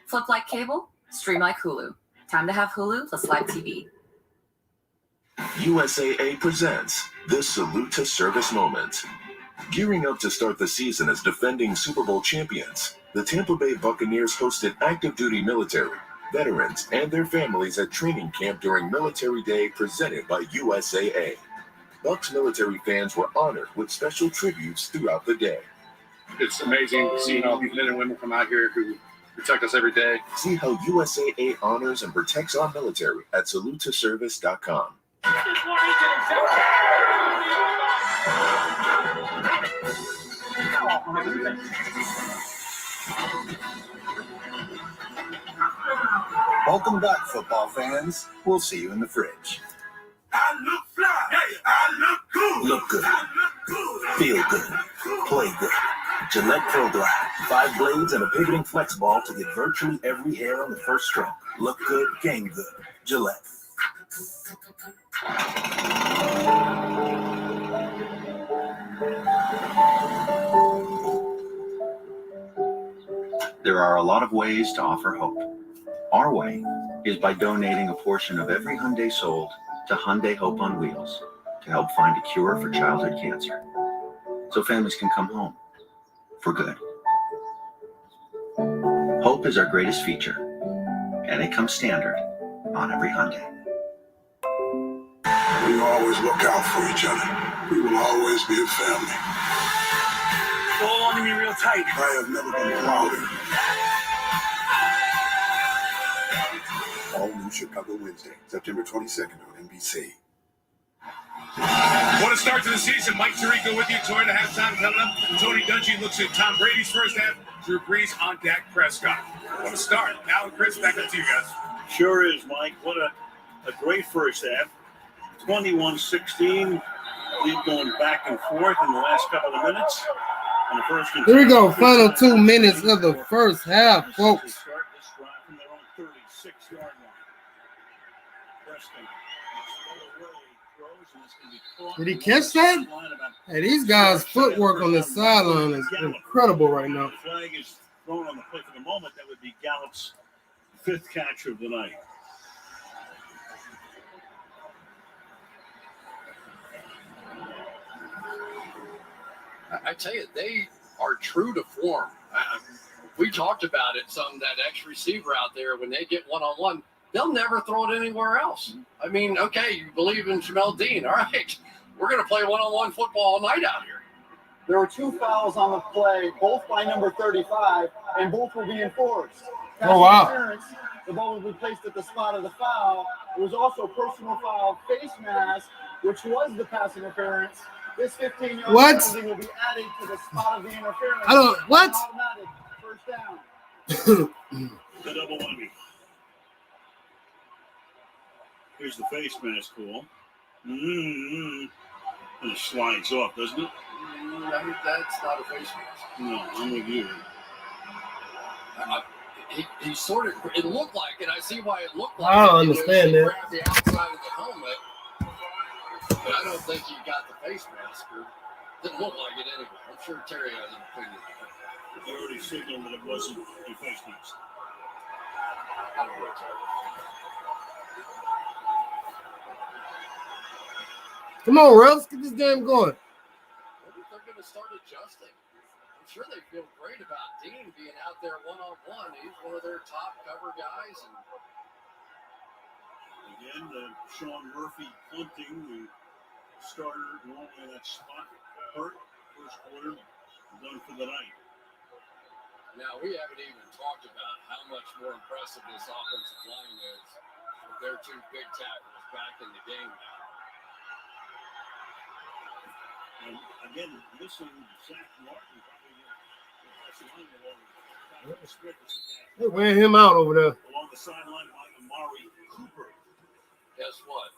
Speaker 3: Flip like cable, stream like Hulu. Time to have Hulu plus live TV.
Speaker 10: USAA presents this Salute to Service moment. Gearing up to start the season as defending Super Bowl champions, the Tampa Bay Buccaneers hosted active duty military, veterans, and their families at training camp during Military Day presented by USAA. Bucs military fans were honored with special tributes throughout the day.
Speaker 16: It's amazing seeing all these men and women from out here who protect us every day.
Speaker 10: See how USAA honors and protects our military at salutetoservice.com.
Speaker 17: Welcome back, football fans. We'll see you in the fridge.
Speaker 7: I look fly. Hey, I look good.
Speaker 17: Look good.
Speaker 7: I look good.
Speaker 17: Feel good. Play good. Gillette Pro Glide. 5 blades and a pivoting flex ball to get virtually every hair on the first stroke. Look good, game good. Gillette.
Speaker 18: There are a lot of ways to offer hope. Our way is by donating a portion of every Hyundai sold to Hyundai Hope on Wheels to help find a cure for childhood cancer, so families can come home for good. Hope is our greatest feature, and it comes standard on every Hyundai.
Speaker 7: We always look out for each other. We will always be a family.
Speaker 17: Hold on to me real tight.
Speaker 7: I have never been prouder. All new Chicago Wednesday, September 22nd on NBC.
Speaker 9: What a start to the season. Mike Tirico with you. Toward the halftime coming up. Tony Dungy looks at Tom Brady's first half. Drew Brees on Dak Prescott. What a start. Now and Chris, back up to you guys.
Speaker 21: Sure is, Mike. What a great first half. 21-16. Lead going back and forth in the last couple of minutes. On the first and
Speaker 1: Here we go. Final 2 minutes of the first half, folks.
Speaker 21: Start this drive from their own 36-yard line. Preston.
Speaker 1: Did he catch that? Hey, these guys' footwork on the sideline is incredible right now.
Speaker 21: The flag is thrown on the play for the moment. That would be Gallup's 5th catch of the night.
Speaker 23: I tell you, they are true to form. We talked about it some, that X receiver out there, when they get one-on-one, they'll never throw it anywhere else. I mean, okay, you believe in Jamel Dean. All right, we're going to play one-on-one football all night out here.
Speaker 24: There were 2 fouls on the play, both by number 35, and both will be enforced.
Speaker 1: Oh, wow.
Speaker 24: Interference, the ball will be placed at the spot of the foul. There was also personal foul face mask, which was the pass interference. This 15-yard penalty will be added to the spot of the interference.
Speaker 1: I don't, what?
Speaker 24: Automatic, first down.
Speaker 21: The double whammy. Here's the face mask call. And it slides off, doesn't it?
Speaker 23: That's not a face mask.
Speaker 21: No, I'm with you.
Speaker 23: He sort of, it looked like it. I see why it looked like
Speaker 1: I don't
Speaker 23: it.
Speaker 1: understand
Speaker 23: He
Speaker 1: that.
Speaker 23: grabbed the outside of the helmet, but I don't think he got the face mask. Or didn't look like it anyway. I'm sure Terry has an opinion.
Speaker 21: He already signaled that it wasn't a face mask.
Speaker 23: I don't know, Terry.
Speaker 1: Come on, refs, get this game going.
Speaker 23: What if they're going to start adjusting? I'm sure they feel great about Dean being out there one-on-one. He's one of their top cover guys. And
Speaker 21: again, Sean Murphy punting, the starter normally in that spot. Hurt, first quarter, done for the night.
Speaker 23: now, we haven't even talked about how much more impressive this offensive line is with their 2 big tackles back in the game now.
Speaker 21: And again, missing Zach Martin, probably
Speaker 1: They're wearing him out over there.
Speaker 21: along the sideline by Amari Cooper.
Speaker 23: Guess what?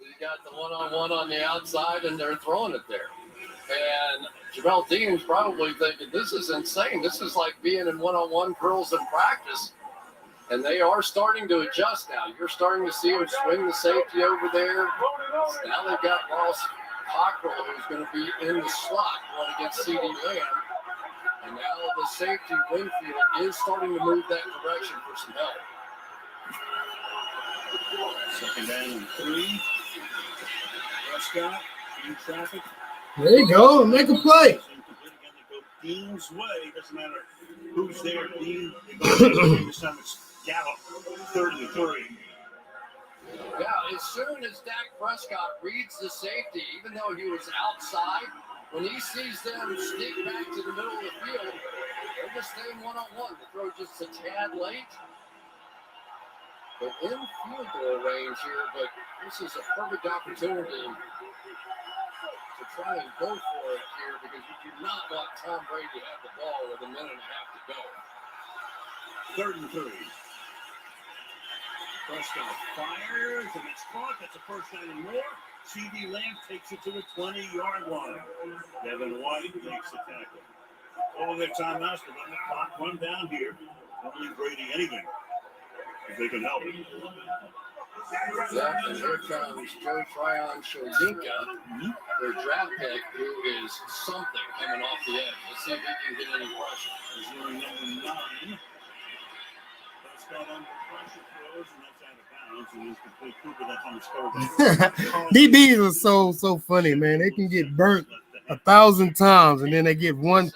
Speaker 23: you got the one-on-one on the outside, and they're throwing it there. And Jamel Dean's probably thinking, this is insane. This is like being in one-on-one drills in practice. And they are starting to adjust now. You're starting to see them swing the safety over there. Now they've got Ross Cockrell, who's going to be in the slot going against C.D. Lamb. And now the safety Winfield is starting to move that direction for some help.
Speaker 21: Second down and 3. Prescott in traffic.
Speaker 1: There you go. Make a play.
Speaker 21: Dean's way. Doesn't matter who's there. Dean. This time it's Gallup. 3rd and 3.
Speaker 23: Yeah, as soon as Dak Prescott reads the safety, even though he was outside, when he sees them sneak back to the middle of the field, they're just staying one-on-one. The throw just a tad late. But in field goal range here, but this is a perfect opportunity to try and go for it here because you do not want Tom Brady to have the ball with a minute and a half to go.
Speaker 21: 3rd and 3. Prescott fires, and it's caught. That's a first down and more. C.D. Lamb takes it to the 20-yard line. Devin White makes the tackle. All their timeouts to let the clock run down here. Don't leave Brady anything if they can help it.
Speaker 23: Yeah, and here comes Joe Tryon Shoyinka, their draft pick, who is something coming off the edge. Let's see if he can get any pressure.
Speaker 21: He's wearing number 9. Prescott under pressure throws, and that's out of bounds. And he's complete Cooper. That's on the score.
Speaker 1: DBs are so funny, man. They can get burnt 1,000 times, and then they get one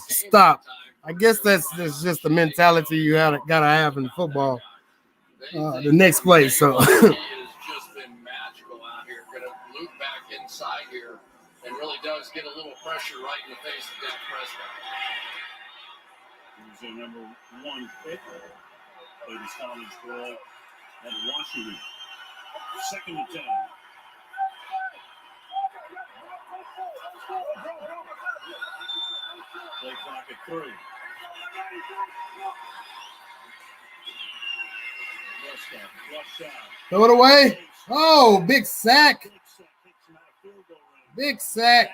Speaker 1: stop. I guess that's just the mentality you gotta have in football. The next play, so.
Speaker 23: He has just been magical out here. Going to loop back inside here and really does get a little pressure right in the face of Dak Prescott.
Speaker 21: He's their number 1 pick. Played his college ball at Washington. 2nd and 10. Play clock at 3.
Speaker 1: Throw it away. Oh, big sack. Big sack.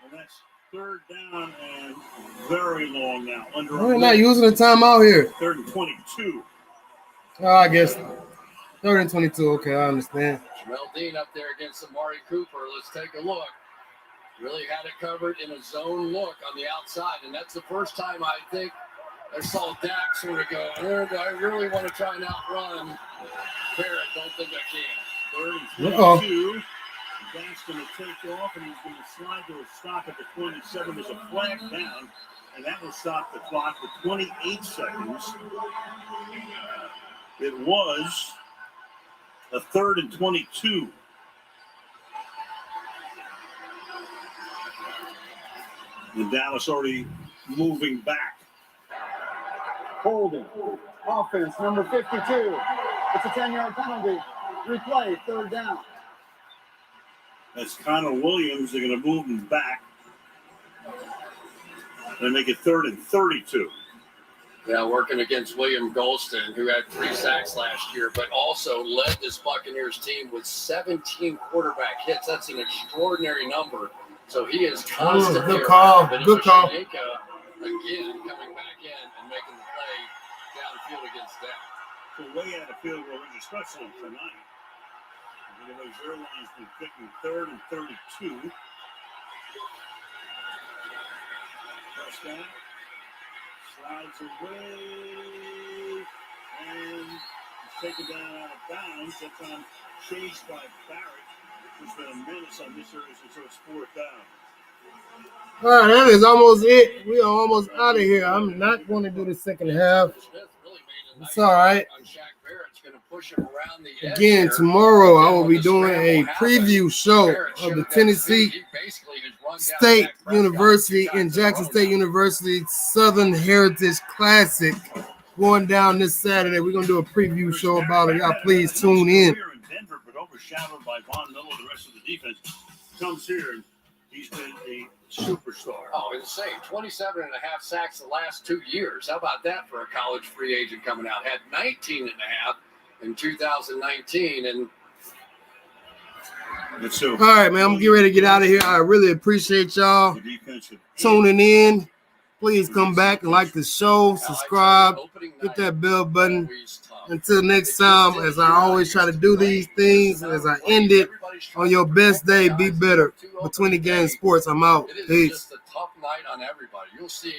Speaker 21: And that's 3rd down and very long now.
Speaker 1: We're not using the timeout here.
Speaker 21: 3rd and 22.
Speaker 1: Oh, I guess 3rd and 22. Okay, I understand.
Speaker 23: Jamel Dean up there against Amari Cooper. Let's take a look. Really had it covered in a zone look on the outside, and that's the first time I think I saw Dak sort of go, I really want to try and outrun Barrett. Don't think I can.
Speaker 21: 3rd and 22. Dak's going to take off, and he's going to slide to a stop at the 27. There's a flag down, and that will stop the clock for 28 seconds. It was a 3rd and 22. And Dallas already moving back.
Speaker 24: Holding. Offense, number 52. It's a 10-yard penalty. Replay, 3rd down.
Speaker 21: That's Connor Williams. They're going to move him back. They make it 3rd and 32.
Speaker 23: Yeah, working against William Golston, who had 3 sacks last year, but also led this Buccaneers team with 17 quarterback hits. That's an extraordinary number. So he is constantly
Speaker 1: good call. Good call.
Speaker 23: Again, coming back in and making the play downfield against that.
Speaker 21: So way out of field goal range, especially tonight. Otherwise, your line's been picking 3rd and 32. Prescott slides away and he's taken down out of bounds. That's on chased by Barrett, who's been a menace on this area, so it's 4th down.
Speaker 1: All right, that is almost it. We are almost out of here. I'm not going to do the second half. It's all right. Again, tomorrow I will be doing a preview show of the Tennessee State University and Jackson State University Southern Heritage Classic going down this Saturday. We're going to do a preview show about it. Y'all please tune in.
Speaker 21: overshadowed by Von Miller, the rest of the defense. Comes here, and he's been a superstar.
Speaker 23: Oh, insane. 27 and a half sacks the last 2 years. How about that for a college free agent coming out? Had 19 and a half in 2019. And
Speaker 1: all right, man, I'm getting ready to get out of here. I really appreciate y'all tuning in. Please come back and like the show, subscribe, hit that bell button. Until next time, as I always try to do these things, as I end it, on your best day, be better. Between the Game Sports, I'm out.
Speaker 23: it is
Speaker 1: Peace.
Speaker 23: just a tough night on everybody. You'll see